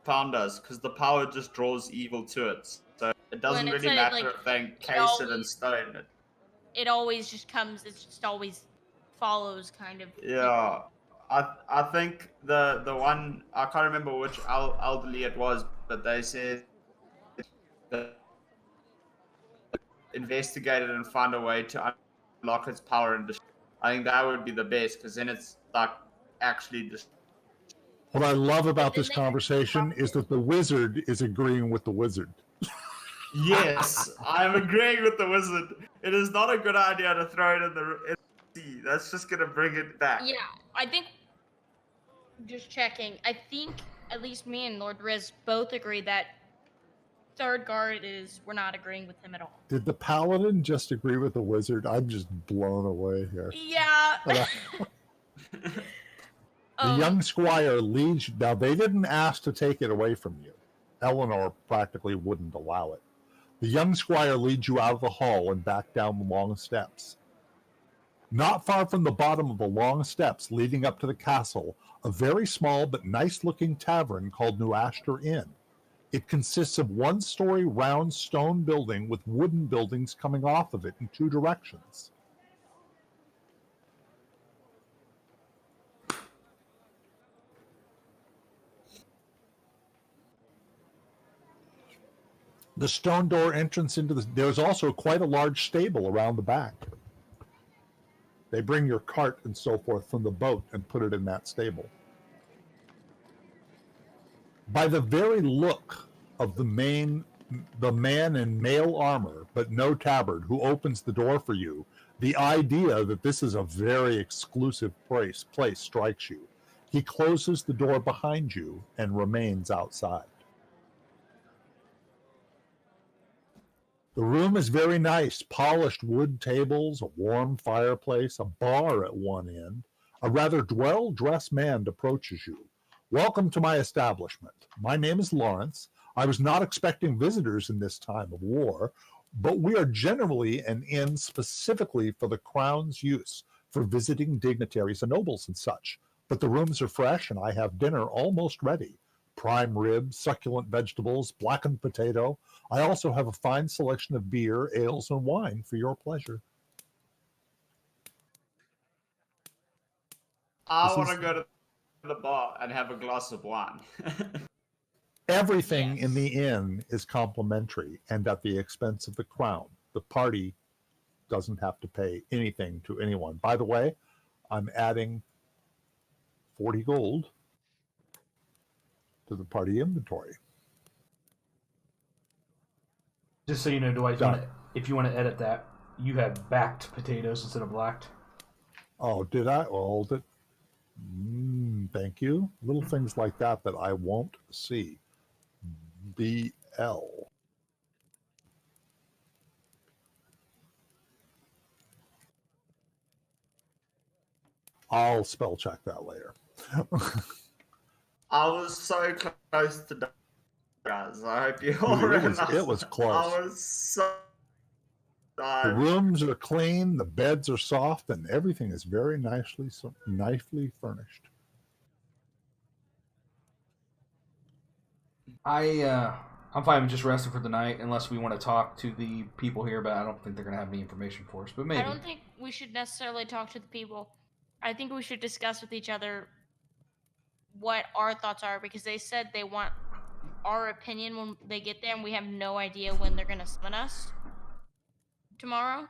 found us because the power just draws evil to it. So it doesn't When it really said, matter like, if they it encase it in always- stone. It always just comes. It just always follows, kind of. Yeah, I think the one I can't remember which elderly it was, but they said that investigate it and find a way to unlock its power and destroy. I think that would be the best because then it's like actually just. What I love about then this they- conversation is that the wizard is agreeing with the wizard. Yes, I'm agreeing with the wizard. It is not a good idea to throw it in the sea. That's just gonna bring it back. Yeah, I think. Just checking. I think at least me and Lord Riz both agree that third guard we're not agreeing with him at all. Did the paladin just agree with the wizard? I'm just blown away here. Yeah. The young squire leads you. Now, they didn't ask to take it away from you. Eleanor practically wouldn't allow it. The young squire leads you out of the hall and back down the long steps. Not far from the bottom of the long steps leading up to the castle, a very small but nice-looking tavern called New Ashter Inn. It consists of one-story round stone building with wooden buildings coming off of it in two directions. The stone door entrance into there's also quite a large stable around the back. They bring your cart and so forth from the boat and put it in that stable. By the very look of the man in mail armor, but no tabard, who opens the door for you, the idea that this is a very exclusive place strikes you. He closes the door behind you and remains outside. The room is very nice, polished wood tables, a warm fireplace, a bar at one end. A rather well-dressed man approaches you. Welcome to my establishment. My name is Lawrence. I was not expecting visitors in this time of war, but we are generally an inn specifically for the crown's use, for visiting dignitaries and nobles and such. But the rooms are fresh and I have dinner almost ready. Prime rib, succulent vegetables, blackened potato. I also have a fine selection of beer, ales, and wine for your pleasure. I want to go to the bar and have a glass of wine. Everything in the inn is complimentary and at the expense of the crown. The party doesn't have to pay anything to anyone. By the way, I'm adding 40 gold to the party inventory. Just so you know, Dwight, if you want to edit that, you have backed potatoes instead of blacked. Oh, did I? Well, thank you. Little things like that that I won't see. BL. I'll spell check that later. I was so close to die, guys. I hope you all It was close. I was so The rooms are clean, the beds are soft, and everything is very nicely furnished. I'm fine with just resting for the night unless we want to talk to the people here, but I don't think they're going to have any information for us, but maybe. I don't think we should necessarily talk to the people. I think we should discuss with each other what our thoughts are, because they said they want our opinion when they get there, and we have no idea when they're going to summon us tomorrow.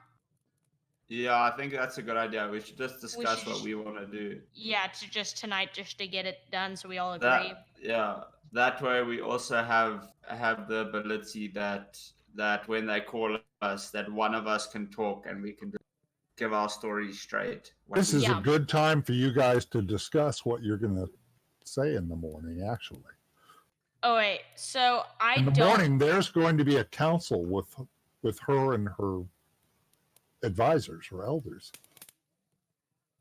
Yeah, I think that's a good idea. We should just discuss what we want to do. Yeah, tonight, just to get it done, so we all agree. That way we also have the ability that when they call us, that one of us can talk and we can just give our story straight. This is a good time for you guys to discuss what you're going to say in the morning, actually. Oh wait, so I In the don't. morning, there's going to be a council with her and her advisors or elders.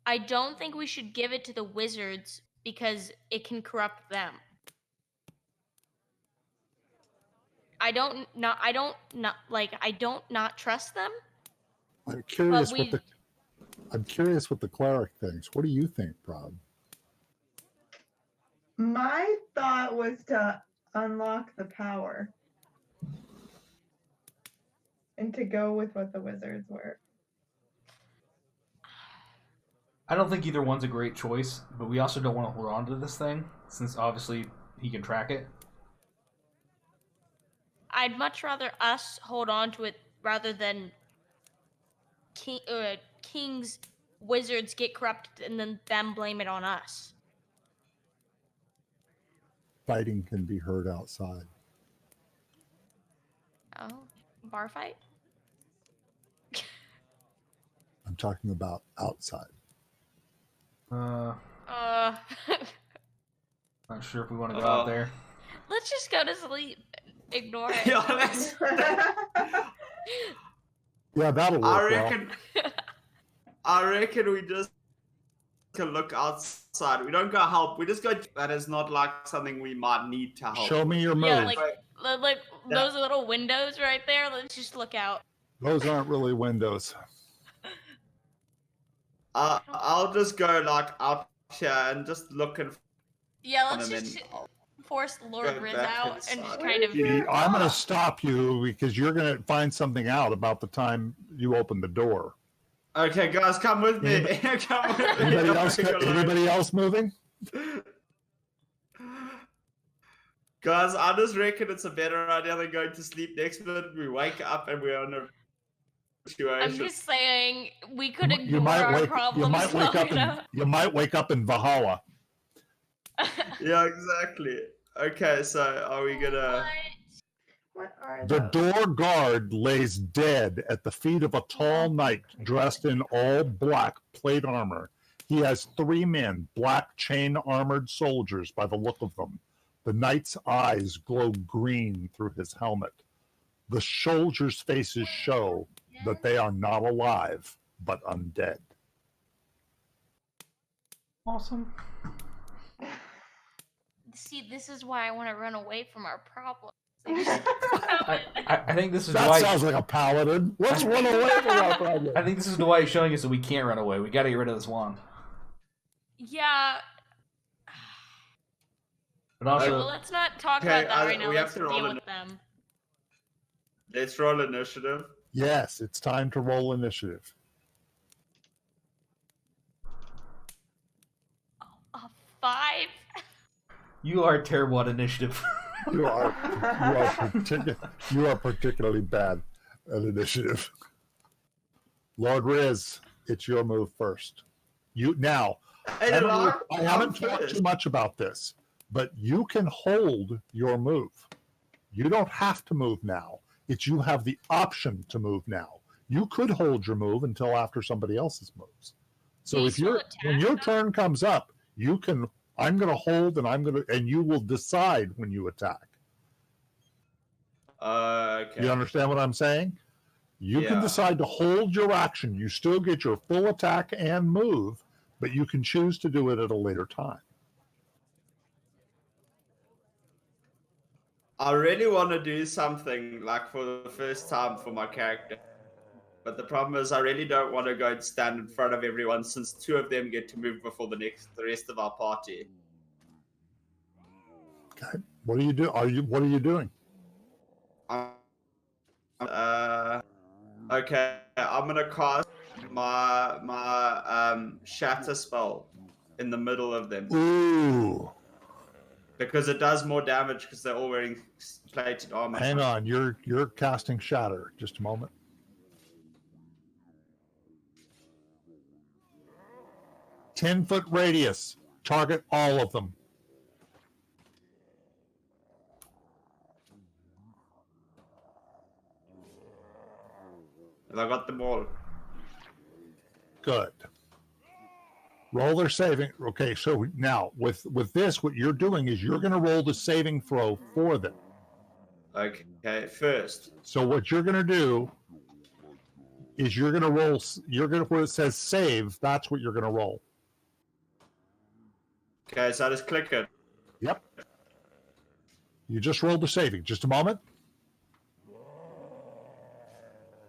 I don't think we should give it to the wizards because it can corrupt them. I don't not trust them. I'm curious we- what the cleric thinks. What do you think, Prob? My thought was to unlock the power and to go with what the wizards were. I don't think either one's a great choice, but we also don't want to hold on to this thing, since obviously he can track it. I'd much rather us hold on to it rather than king's wizards get corrupted and then them blame it on us. Fighting can be heard outside. Oh, bar fight? I'm talking about outside. Not sure if we want to go out there. Let's just go to sleep. Ignore it. Yeah, that's- Yeah, that'll work. I reckon we just can look outside. We don't go help. We just go. That is not like something we might need to help. Show me your move. Yeah, like those little windows right there. Let's just look out. Those aren't really windows. I'll just go like out here and just look and. Yeah, let's just force Lord go Riz back out and just inside. kind of. I'm going to stop you because you're going to find something out about the time you open the door. Okay, guys, come with me. Come with me. Anybody else moving? Guys, I just reckon it's a better idea than going to sleep next minute. We wake up and we're in a situation. I'm just saying we could You ignore might our wake, problems. you might wake long up in, enough. you might wake up in Valhalla. Yeah, exactly. Okay, so are we gonna? What are The those? door guard lays dead at the feet of a tall knight dressed in all black plate armor. He has 3 men, black chain-armored soldiers by the look of them. The knight's eyes glow green through his helmet. The soldiers' faces show that they are not alive, but undead. Awesome. See, this is why I want to run away from our problems. I think this is That Dwight. sounds like a paladin. Let's run away from our problem. I think this is Dwight showing us that we can't run away. We got to get rid of this wand. Yeah. But also, Well, let's not talk Okay, about that right now. we have Let's to roll deal in- with them. Let's roll initiative. Yes, it's time to roll initiative. A 5? you are terrible at initiative. You are particularly bad at initiative. Lord Riz, it's your move first. Hey, Delar, I haven't I'm talked first. too much about this, but you can hold your move. You don't have to move now. You have the option to move now. You could hold your move until after somebody else's moves. So Can you if still when attack, your though? turn comes up, you can. I'm going to hold, and you will decide when you attack. Okay. You understand what I'm saying? You can Yeah. decide to hold your action. You still get your full attack and move, but you can choose to do it at a later time. I really want to do something like for the first time for my character. But the problem is I really don't want to go and stand in front of everyone since 2 of them get to move before the rest of our party. Okay. What are you doing? What are you doing? Okay, I'm gonna cast my shatter spell in the middle of them Ooh. because it does more damage because they're all wearing plated armor. Hang on. You're casting shatter. Just a moment. Ten-foot radius. Target all of them. I got them all. Good. Roll their saving. Okay, so now with this, what you're doing is you're going to roll the saving throw for them. Okay, first. So what you're going to do is you're going to roll. You're going to where it says save. That's what you're going to roll. Okay, so I just click it. Yep. You just rolled the saving. Just a moment.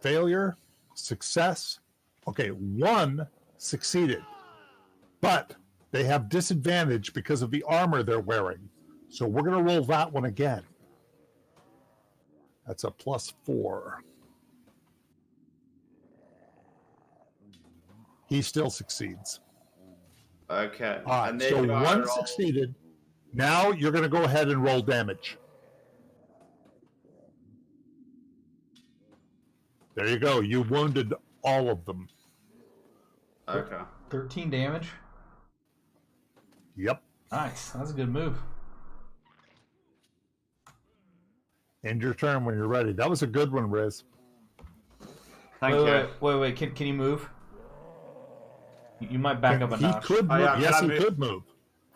Failure, success. Okay, 1 succeeded, but they have disadvantage because of the armor they're wearing. So we're going to roll that one again. That's a +4. He still succeeds. Okay. All right, And then so do I 1 roll- succeeded. Now you're going to go ahead and roll damage. There you go. You wounded all of them. Okay. 13 damage. Yep. Nice. That's a good move. End your turn when you're ready. That was a good one, Riz. Thank you. Wait. Can you move? You might back up a He notch. could Oh, move. yeah, Yes, can he I move? could move.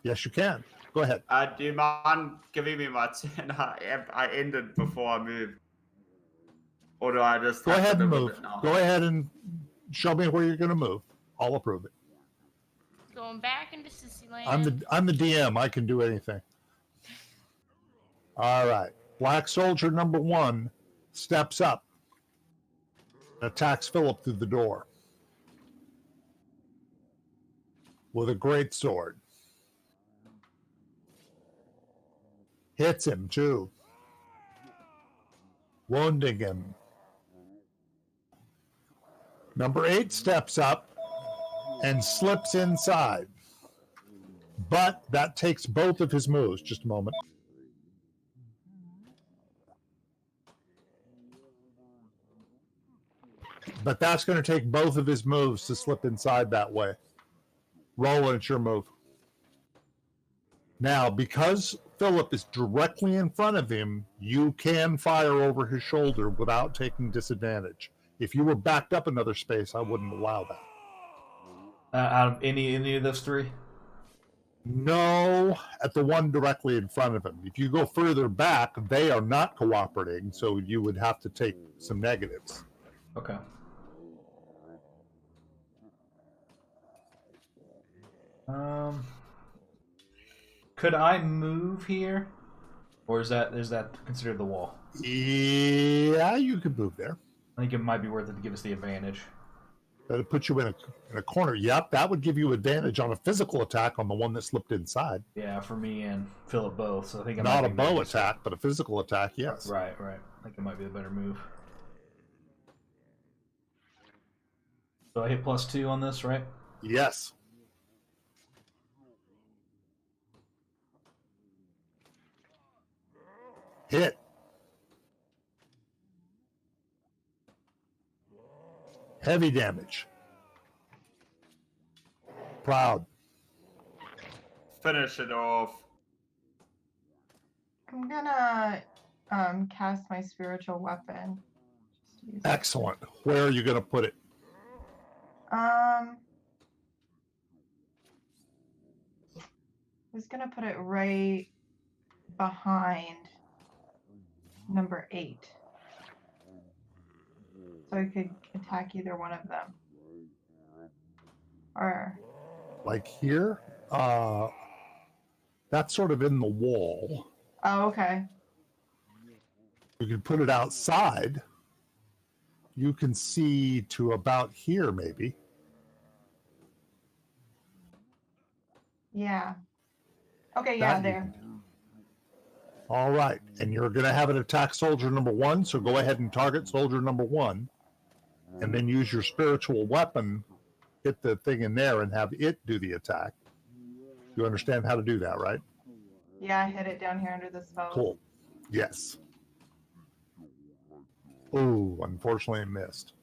Yes, you can. Go ahead. Do you mind giving me my turn? I ended before I moved. Or do I just Go have to ahead and live with move. it now? Go ahead and show me where you're going to move. I'll approve it. Going back into Sissyland. I'm the DM. I can do anything. All right. Black Soldier number 1 steps up, attacks Philip through the door with a great sword. Hits him too, wounding him. Number 8 steps up and slips inside, but that takes both of his moves. Just a moment. But that's going to take both of his moves to slip inside that way. Roll and it's your move. Now, because Philip is directly in front of him, you can fire over his shoulder without taking disadvantage. If you were backed up another space, I wouldn't allow that. Out of any of those 3? No, at the one directly in front of him. If you go further back, they are not cooperating, so you would have to take some negatives. Okay. Could I move here, or is that considered the wall? Yeah, you could move there. I think it might be worth it to give us the advantage. That'd put you in a corner. Yep, that would give you advantage on a physical attack on the one that slipped inside. Yeah, for me and Philip both. So I think it Not might a be bow maybe- attack, but a physical attack, yes. Right. I think it might be the better move. So I hit +2 on this, right? Yes. Hit. Heavy damage. Proud. Finish it off. I'm gonna cast my spiritual weapon. Just use it. Excellent. Where are you going to put it? I was gonna put it right behind number 8, so I could attack either one of them. Or Like here? That's sort of in the wall. oh, okay. You can put it outside. You can see to about here, maybe. Yeah. Okay, yeah, That you there. can do. All right. And you're going to have it attack soldier number 1. So go ahead and target soldier number 1. And then use your spiritual weapon, hit the thing in there, and have it do the attack. You understand how to do that, right? Yeah, I hit it down here under the spell. Cool. Yes. Oh, unfortunately, it missed.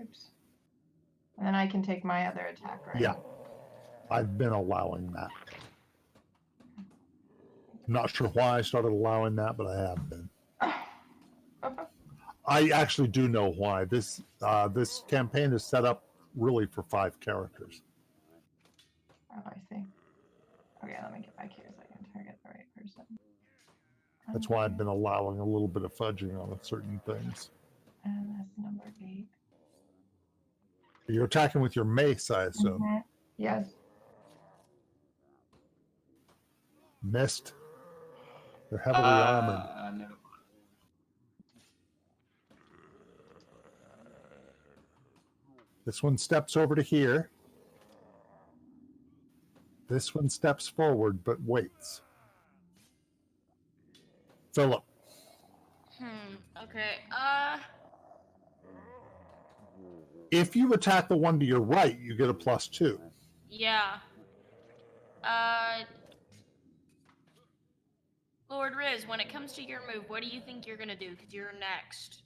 Oops. And then I can take my other attack, right? Yeah. I've been allowing that. I'm not sure why I started allowing that, but I have been. I actually do know why. This campaign is set up really for 5 characters. Oh, I see. Okay, let me get back here so I can target the right person. That's why I've been allowing a little bit of fudging on certain things. And that's number 8. You're attacking with your mace, I assume. Mhm. Yes. Missed. They're heavily armored. No. This one steps over to here. This one steps forward but waits. Philip. Okay. If you attack the one to your right, you get a +2. Yeah. Lord Riz, when it comes to your move, what do you think you're gonna do? Because you're next.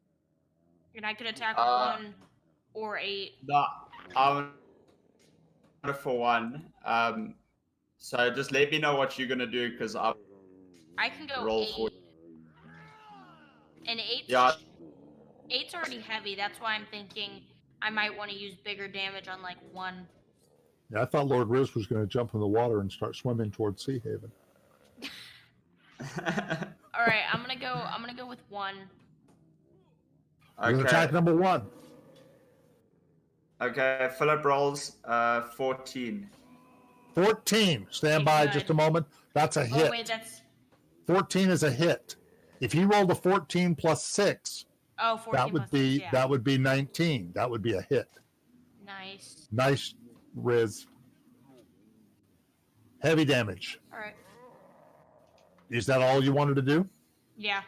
You're not gonna attack 1 or 8. No, I'm for 1. So just let me know what you're gonna do, because I can go roll 8. for. And 8's, Yeah. 8's already heavy. That's why I'm thinking I might want to use bigger damage on like 1. Yeah, I thought Lord Riz was going to jump in the water and start swimming towards Sea Haven. All right, I'm gonna go with 1. You're attack number 1. Okay, Philip rolls 14. 14. Stand by just a moment. That's a hit. Oh wait, that's 14 is a hit. If you rolled a 14 plus 6, 14 that would plus be 6, yeah. that would be 19. That would be a hit. Nice. Nice, Riz. Heavy damage. All right. Is that all you wanted to do? Yeah.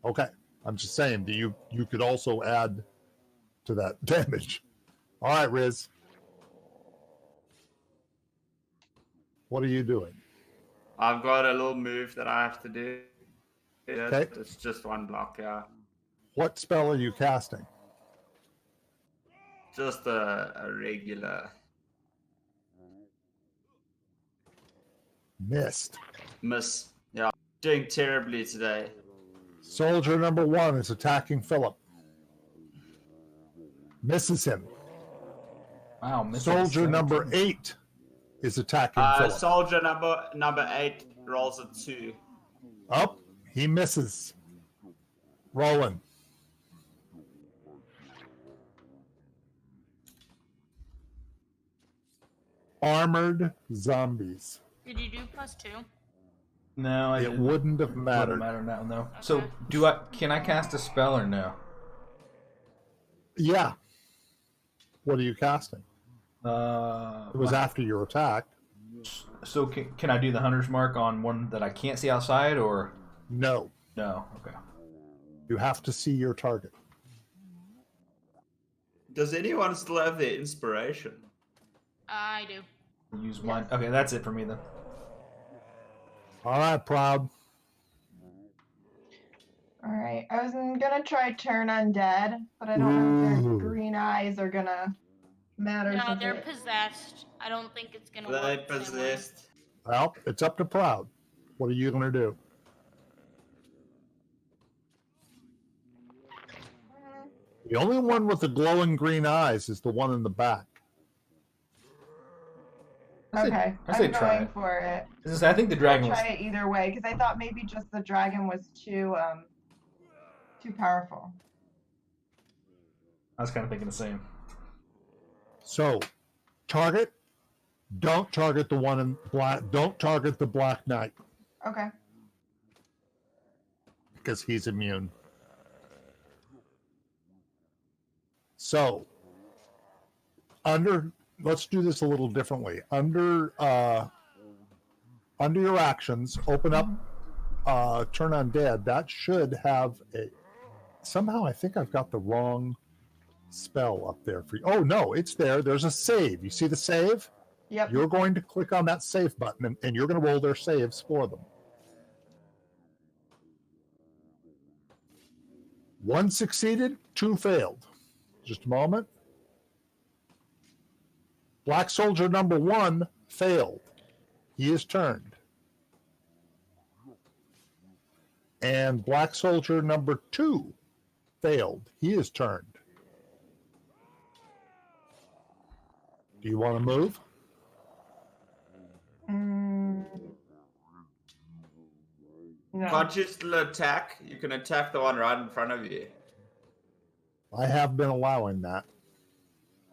Okay. I'm just saying, you could also add to that damage. All right, Riz. What are you doing? I've got a little move that I have to do. Yeah, Okay. It's just 1 block, yeah. What spell are you casting? Just a regular Missed. miss. Yeah, doing terribly today. Soldier number 1 is attacking Philip. Misses him. Wow, missing Soldier 17. number 8 is attacking Philip. Soldier number 8 rolls a 2. Up. He misses. Rolling. Armored zombies. Did you do +2? No, I It didn't. wouldn't have mattered. Wouldn't matter now, no. Okay. So, can I cast a spell or no? Yeah. What are you casting? It was Well, after your attack. so can I do the hunter's mark on one that I can't see outside, or No. no? Okay. You have to see your target. Does anyone still have their inspiration? I do. Use one. Okay, that's it for me then. All right, Proud. All right. I was gonna try turn undead, but I don't know if Ooh. their green eyes are gonna matter. No, since they're it- possessed. I don't think it's gonna They work. the same way. possessed. Well, it's up to Proud. What are you going to do? The only one with the glowing green eyes is the one in the back. Okay, I say I'm try going it. for it. I think the I'll dragon was. try it either way because I thought maybe just the dragon was too powerful. I was kind of thinking the same. So, target. Don't target the one in black. Don't target the Black Knight Okay. because he's immune. So, let's do this a little differently. Under your actions, open up turn undead. That should have a. Somehow, I think I've got the wrong spell up there for you. Oh no, it's there. There's a save. You see the save? Yep. You're going to click on that save button, and you're going to roll their saves for them. 1 succeeded, 2 failed. Just a moment. Black Soldier number 1 failed. He is turned. And Black Soldier number 2 failed. He is turned. Do you want to move? No. Can't you still attack? You can attack the one right in front of you. I have been allowing that.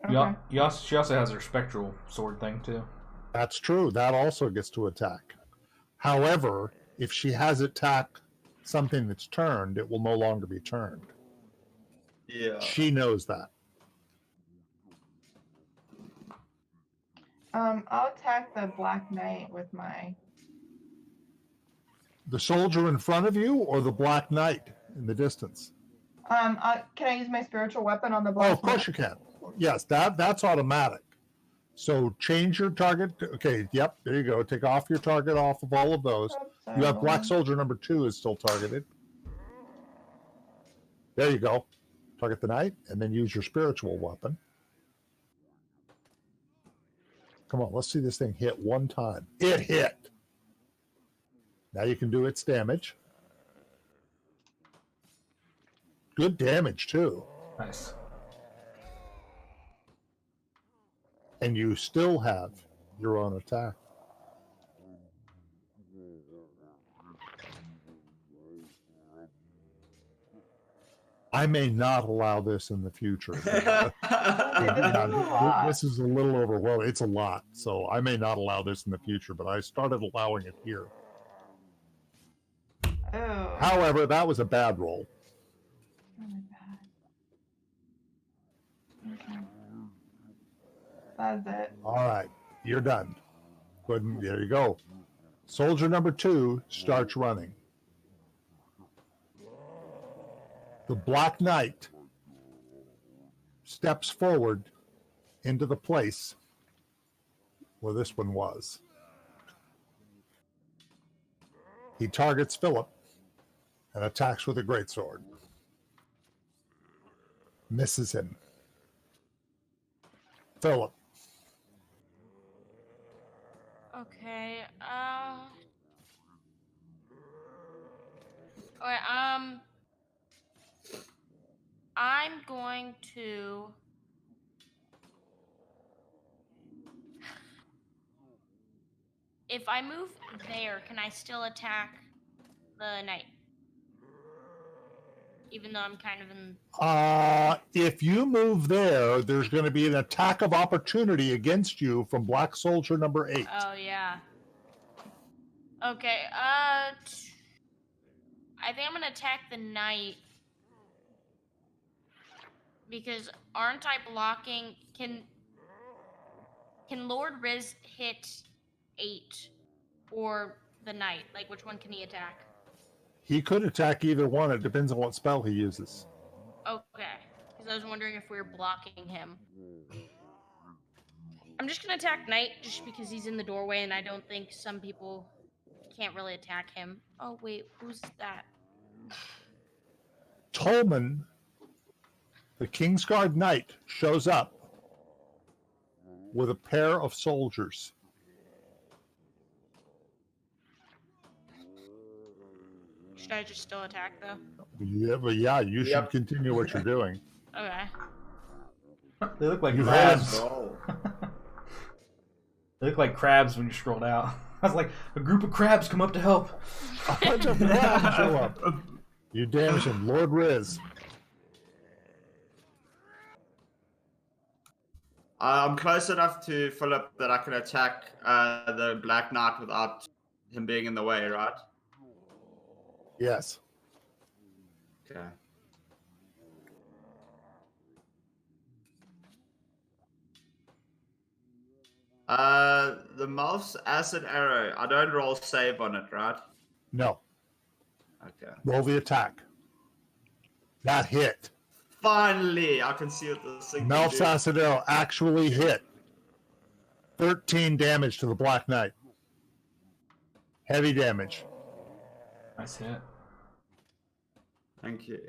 Okay. She also has her spectral sword thing too. That's true. That also gets to attack. However, if she has attack something that's turned, it will no longer be turned. Yeah. She knows that. I'll attack the Black Knight with my. The soldier in front of you or the Black Knight in the distance? Can I use my spiritual weapon on the Oh, Black of course you can. Yes, that's automatic. So change your target. Okay, yep, there you go. Take off your target off of all of those. You have Black Soldier number 2 is still targeted. There you go. Target the knight and then use your spiritual weapon. Come on, let's see this thing hit one time. It hit. Now you can do its damage. Good damage, too. Nice. And you still have your own attack. I may not allow this in the future. This is a little overwhelming. It's a lot. So I may not allow this in the future, but I started allowing it here. Oh. However, that was a bad roll. Really bad. Okay. That's it. All right, you're done. Go ahead and, there you go. Soldier number 2 starts running. The Black Knight steps forward into the place where this one was. He targets Philip and attacks with a greatsword. Misses him. Philip. Okay. Okay. I'm going to. If I move there, can I still attack the knight? Even though I'm kind of in. If you move there, there's going to be an attack of opportunity against you from Black Soldier number 8. Oh yeah. Okay. I think I'm gonna attack the knight because aren't I blocking? Can Lord Riz hit 8 or the knight? Like, which one can he attack? He could attack either one. It depends on what spell he uses. Okay. Because I was wondering if we were blocking him. I'm just gonna attack Knight just because he's in the doorway and I don't think some people can't really attack him. Oh wait, who's that? Tolman, the Kingsguard Knight, shows up with a pair of soldiers. Should I just still attack though? Yeah, but yeah, you should continue what you're doing. Okay. They look like You crabs. Oh. They look like crabs when you scrolled out. I was like, a group of crabs come up to help. A bunch of crabs show up. You damage him, Lord Riz. I'm close enough to Philip that I can attack the Black Knight without him being in the way, right? Yes. Okay. The mouse acid arrow. I don't roll save on it, right? No. Okay. Roll the attack. That hit. Finally, I can see what this thing can Mel's do. acid arrow actually hit. 13 damage to the Black Knight. Heavy damage. Nice hit. Thank you.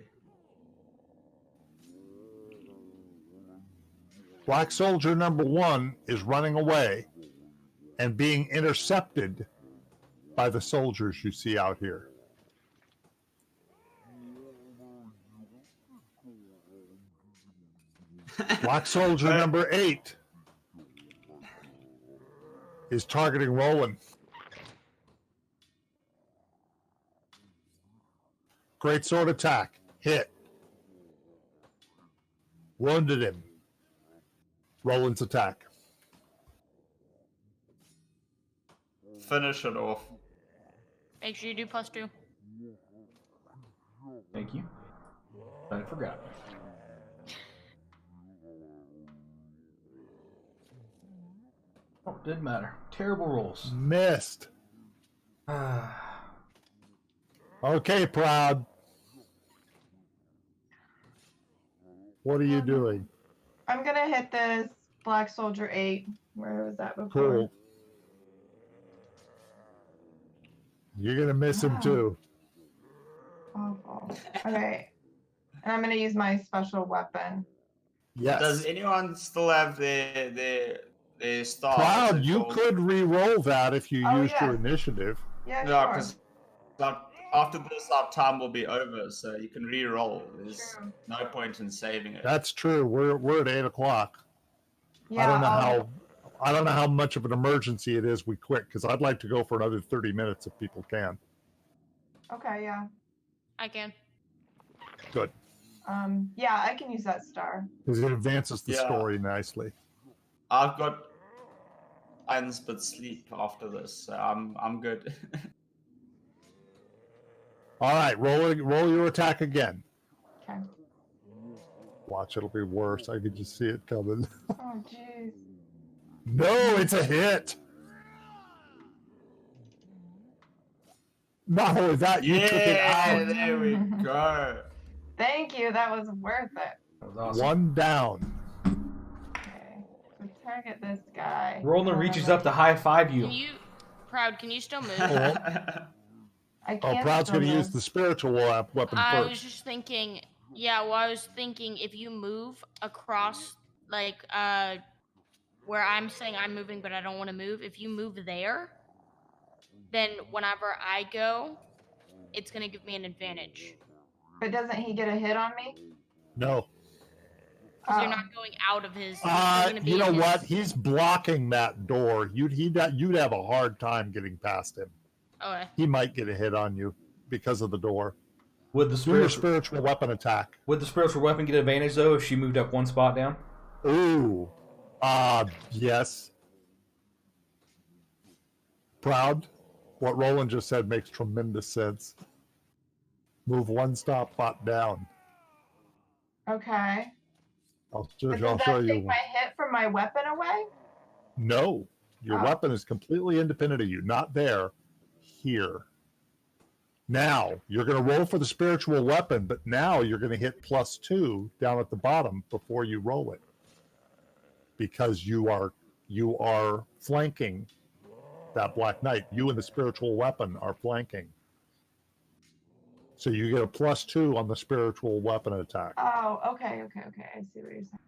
Black Soldier number 1 is running away and being intercepted by the soldiers you see out here. Black Soldier number 8 is targeting Roland. Great sword attack. Hit. Wounded him. Roland's attack. Finish it off. Make sure you do +2. Thank you. I forgot. Oh, didn't matter. Terrible rolls. Missed. Okay, Proud. What are you doing? I'm gonna hit this Black Soldier 8. Where was that before? Cool. You're gonna miss him Wow. too. Awful. Okay. And I'm gonna use my special weapon. Yes. Does anyone still have their star? Proud, you could re-roll that if you Oh, used your yeah. initiative. Yeah, No, sure. because after this, our time will be over, so you can re-roll. There's True. no point in saving it. That's true. We're at 8 o'clock. Yeah, I don't know how much of an emergency it is we quit, because I'd like to go for another 30 minutes if people can. Okay, yeah. I can. Good. Yeah, I can use that star. Because it advances the Yeah. story nicely. I've got ends but sleep after this, so I'm good. All right, roll your attack again. Okay. Watch, it'll be worse. I can just see it coming. Oh, jeez. No, it's a hit. Not only that, you took it out. There we go. Thank you. That was worth it. That was awesome. One down. Okay. So target this guy. Roland reaches up to high five you. Can you, Proud? Can you still move? I Oh, can't Proud's still going to use move. the spiritual weapon I was first. just thinking. Yeah, well, I was thinking if you move across, like, where I'm saying I'm moving, but I don't want to move. If you move there, then whenever I go, it's gonna give me an advantage. But doesn't he get a hit on me? No. Because you're Oh. not going out of his. you're gonna be You know in his- what? He's blocking that door. You'd have a hard time getting past him. Okay. He might get a hit on you because of the door. Would the Do your spiritual spiritual weapon attack. weapon get advantage though if she moved up one spot down? Ooh. Yes. Proud. What Roland just said makes tremendous sense. Move one spot down. Okay. I'll But show does that you. take my hit from my weapon away? No. Your Oh. weapon is completely independent of you. Not there. Here. Now, you're going to roll for the spiritual weapon, but now you're going to hit +2 down at the bottom before you roll it. Because you are flanking that Black Knight. You and the spiritual weapon are flanking. So you get a +2 on the spiritual weapon attack. Oh, okay. I see what you're saying.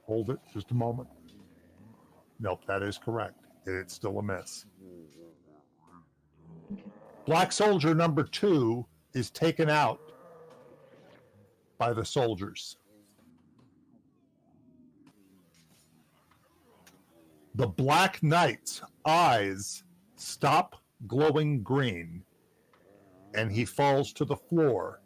Hold it just a moment. Nope, that is correct. It's still a miss. Black Soldier number 2 is taken out by the soldiers. The Black Knight's eyes stop glowing green, and he falls to the floor.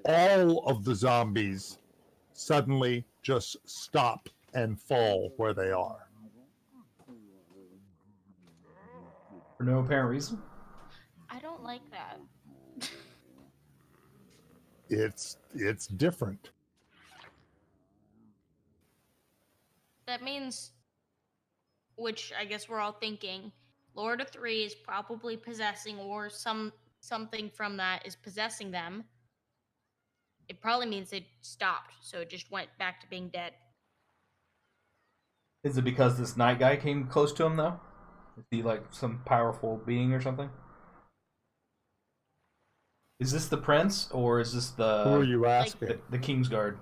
All of the zombies suddenly just stop and fall where they are. For no apparent reason? I don't like that. It's different. That means, which I guess we're all thinking, Lord of Three is probably possessing, or something from that is possessing them. It probably means it stopped, so it just went back to being dead. Is it because this night guy came close to him though? Is he like some powerful being or something? Is this the prince or is this Who are the you asking? the Kingsguard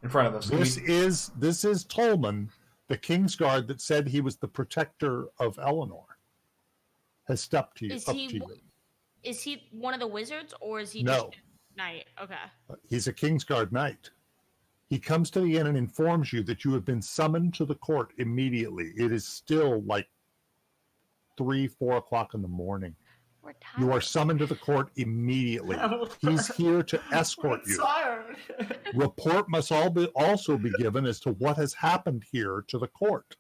in front of us? This is Tolman, The Kingsguard that said he was the protector of Eleanor has stepped to you. Is up he to you. is he one of the wizards or is he No. just a knight? Okay. He's a Kingsguard knight. He comes to the inn and informs you that you have been summoned to the court immediately. It is still like 3, 4 o'clock in the morning. We're tired. You are summoned to the court immediately. He's here to escort We're you. tired. Report must also be given as to what has happened here to the court.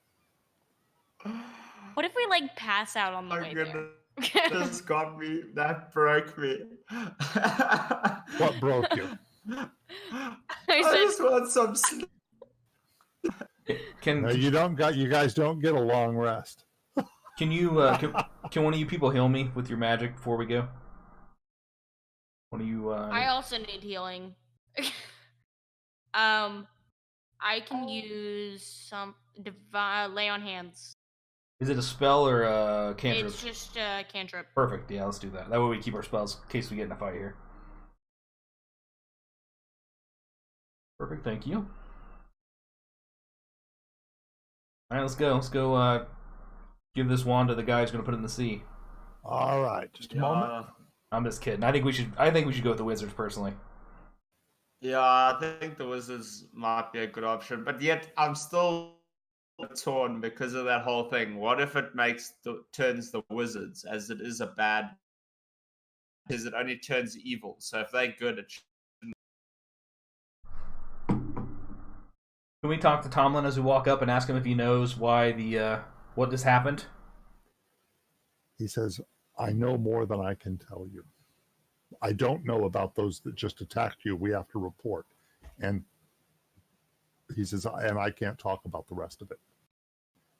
What if we like pass out on the My way goodness, there? this got me. That broke me. What broke you? I just want some sleep. Can No, you guys don't get a long rest. can you can one of you people heal me with your magic before we go? One of you. I also need healing. I can use some lay on hands. Is it a spell or a cantrip? It's just a cantrip. Perfect. Yeah, let's do that. That way we keep our spells in case we get in a fight here. Perfect. Thank you. All right, let's go. Let's go. Give this wand to the guy who's going to put it in the sea. All right, just a moment. I'm just kidding. I think we should go with the wizards personally. Yeah, I think the wizards might be a good option, but yet I'm still torn because of that whole thing. What if it turns the wizards, as it is a bad, because it only turns evil. So if they're good, it shouldn't. Can we talk to Tomlin as we walk up and ask him if he knows why what just happened? He says, I know more than I can tell you. I don't know about those that just attacked you. We have to report. And he says, and I can't talk about the rest of it.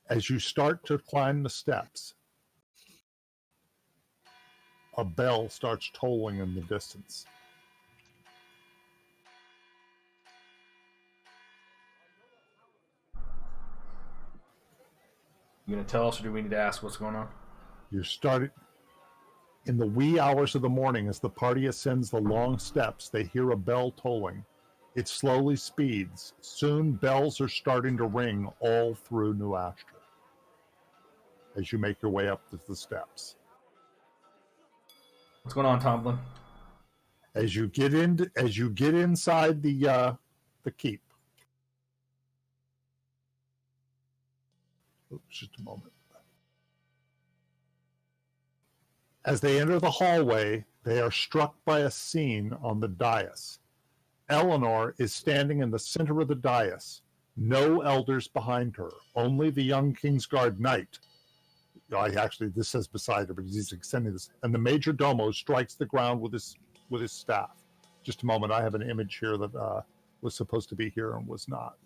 As you start to climb the steps, a bell starts tolling in the distance. You gonna tell us, or do we need to ask what's going on? You're starting in the wee hours of the morning as the party ascends the long steps. They hear a bell tolling. It slowly speeds. Soon bells are starting to ring all through New Ashter as you make your way up the steps. What's going on, Tomlin? As you get inside the keep. Oops, just a moment. As they enter the hallway, they are struck by a scene on the dais. Eleanor is standing in the center of the dais. No elders behind her, only the young Kingsguard knight. This says beside her, because he's extending this. And the major domo strikes the ground with his staff. Just a moment, I have an image here that was supposed to be here and was not.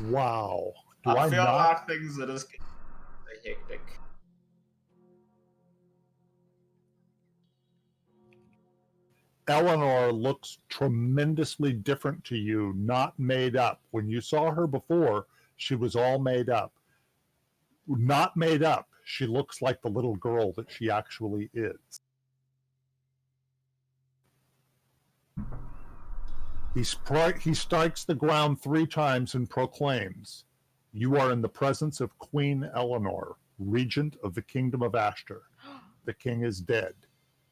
Wow. I feel like things are just hectic. Eleanor looks tremendously different to you, not made up. When you saw her before, she was all made up. Not made up. She looks like the little girl that she actually is. He strikes the ground 3 times and proclaims, "You are in the presence of Queen Eleanor, regent of the kingdom of Ashter. The king is dead.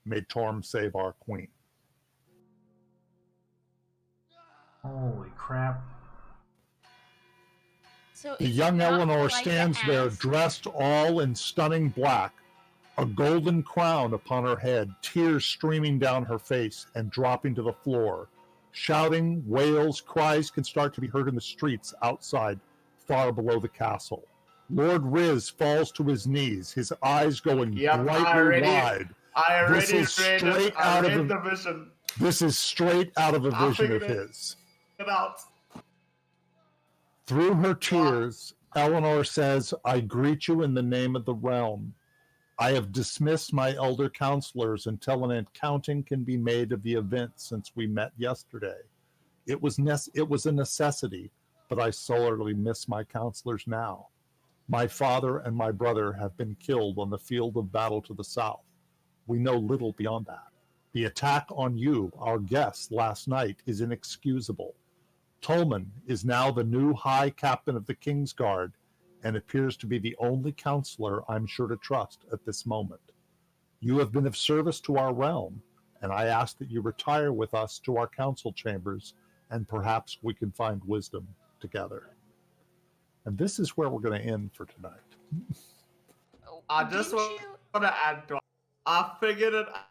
May Torm save our queen." Holy crap. So The is young it not Eleanor like stands the there ass? dressed all in stunning black, a golden crown upon her head, tears streaming down her face and dropping to the floor. Shouting, wails, cries can start to be heard in the streets outside, far below the castle. Lord Riz falls to his knees, his eyes going brightly wide. I already is read straight it. I out of read the- the vision. This is straight out of a I vision of figured it. his. Get out. Through her tears, Eleanor says, "I greet you in the name of the realm. I have dismissed my elder counselors until an accounting can be made of the events since we met yesterday. It was a necessity, but I sorely miss my counselors now. My father and my brother have been killed on the field of battle to the south. We know little beyond that. The attack on you, our guest, last night is inexcusable. Tolman is now the new High Captain of the King's Guard and appears to be the only counselor I'm sure to trust at this moment. You have been of service to our realm, and I ask that you retire with us to our council chambers, and perhaps we can find wisdom together. And this is where we're going to end for tonight. I just Didn't want you- to add to it. I figured it out.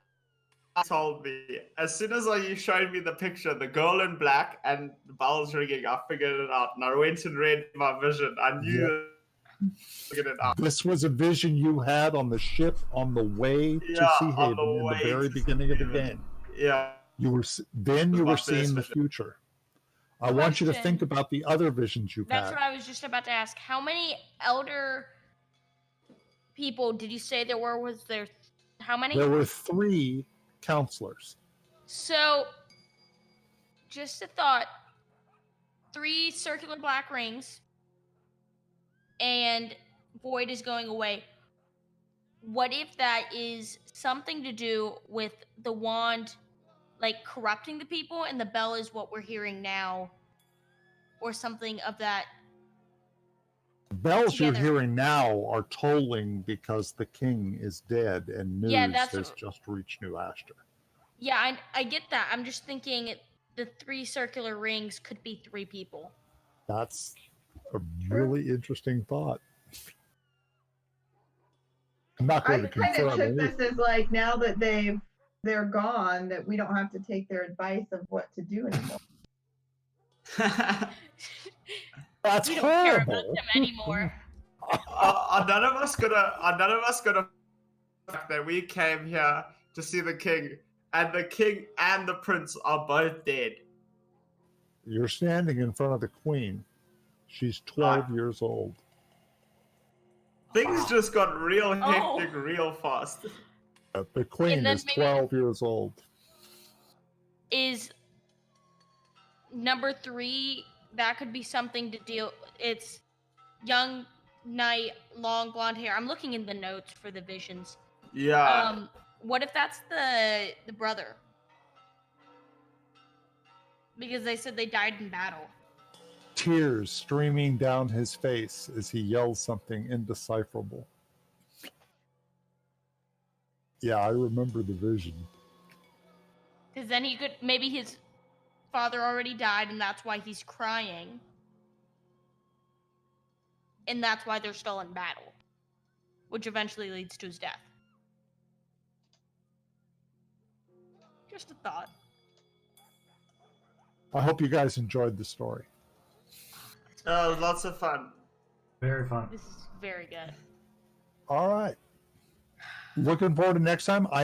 Told me as soon as you showed me the picture, the girl in black and the bells ringing, I figured it out, and I went and read my vision. I knew that I figured it out. This was a vision you had on the ship on the way to Yeah, Sea on Haven the in the way very to beginning of the Sea Haven. game. Yeah, You were my seeing the first vision. future. I want you to Question. think about the other visions you've That's had. what I was just about to ask. How many elder people did you say there were? Was there how many? There were 3 counselors. So, just a thought. 3 circular black rings, and Void is going away. What if that is something to do with the wand, like corrupting the people, and the bell is what we're hearing now, or something of that? The bells you're Together. hearing now are tolling because the king is dead and news Yeah, that's has what- just reached New Ashter. Yeah, I get that. I'm just thinking the 3 circular rings could be 3 people. That's a really interesting thought. I'm not going I to kind of confirm took anything. this as like now that they're gone, that we don't have to take their advice of what to do anymore. That's We don't care about horrible. them anymore. are none of us gonna that we came here to see the king, and the king and the prince are both dead. You're standing in front of the queen. She's 12 years old. Things just got real Oh. hectic real fast. The queen then is maybe- 12 years old. Is number 3, that could be something to deal. It's young knight, long blonde hair. I'm looking in the notes for the visions. Yeah. What if that's the brother? Because they said they died in battle. Tears streaming down his face as he yells something indecipherable. Yeah, I remember the vision. Because then he could, maybe his father already died and that's why he's crying. And that's why they're still in battle. Which eventually leads to his death. Just a thought. I hope you guys enjoyed the story. It was lots of fun. Very fun. This is very good. All right. Looking forward to next time.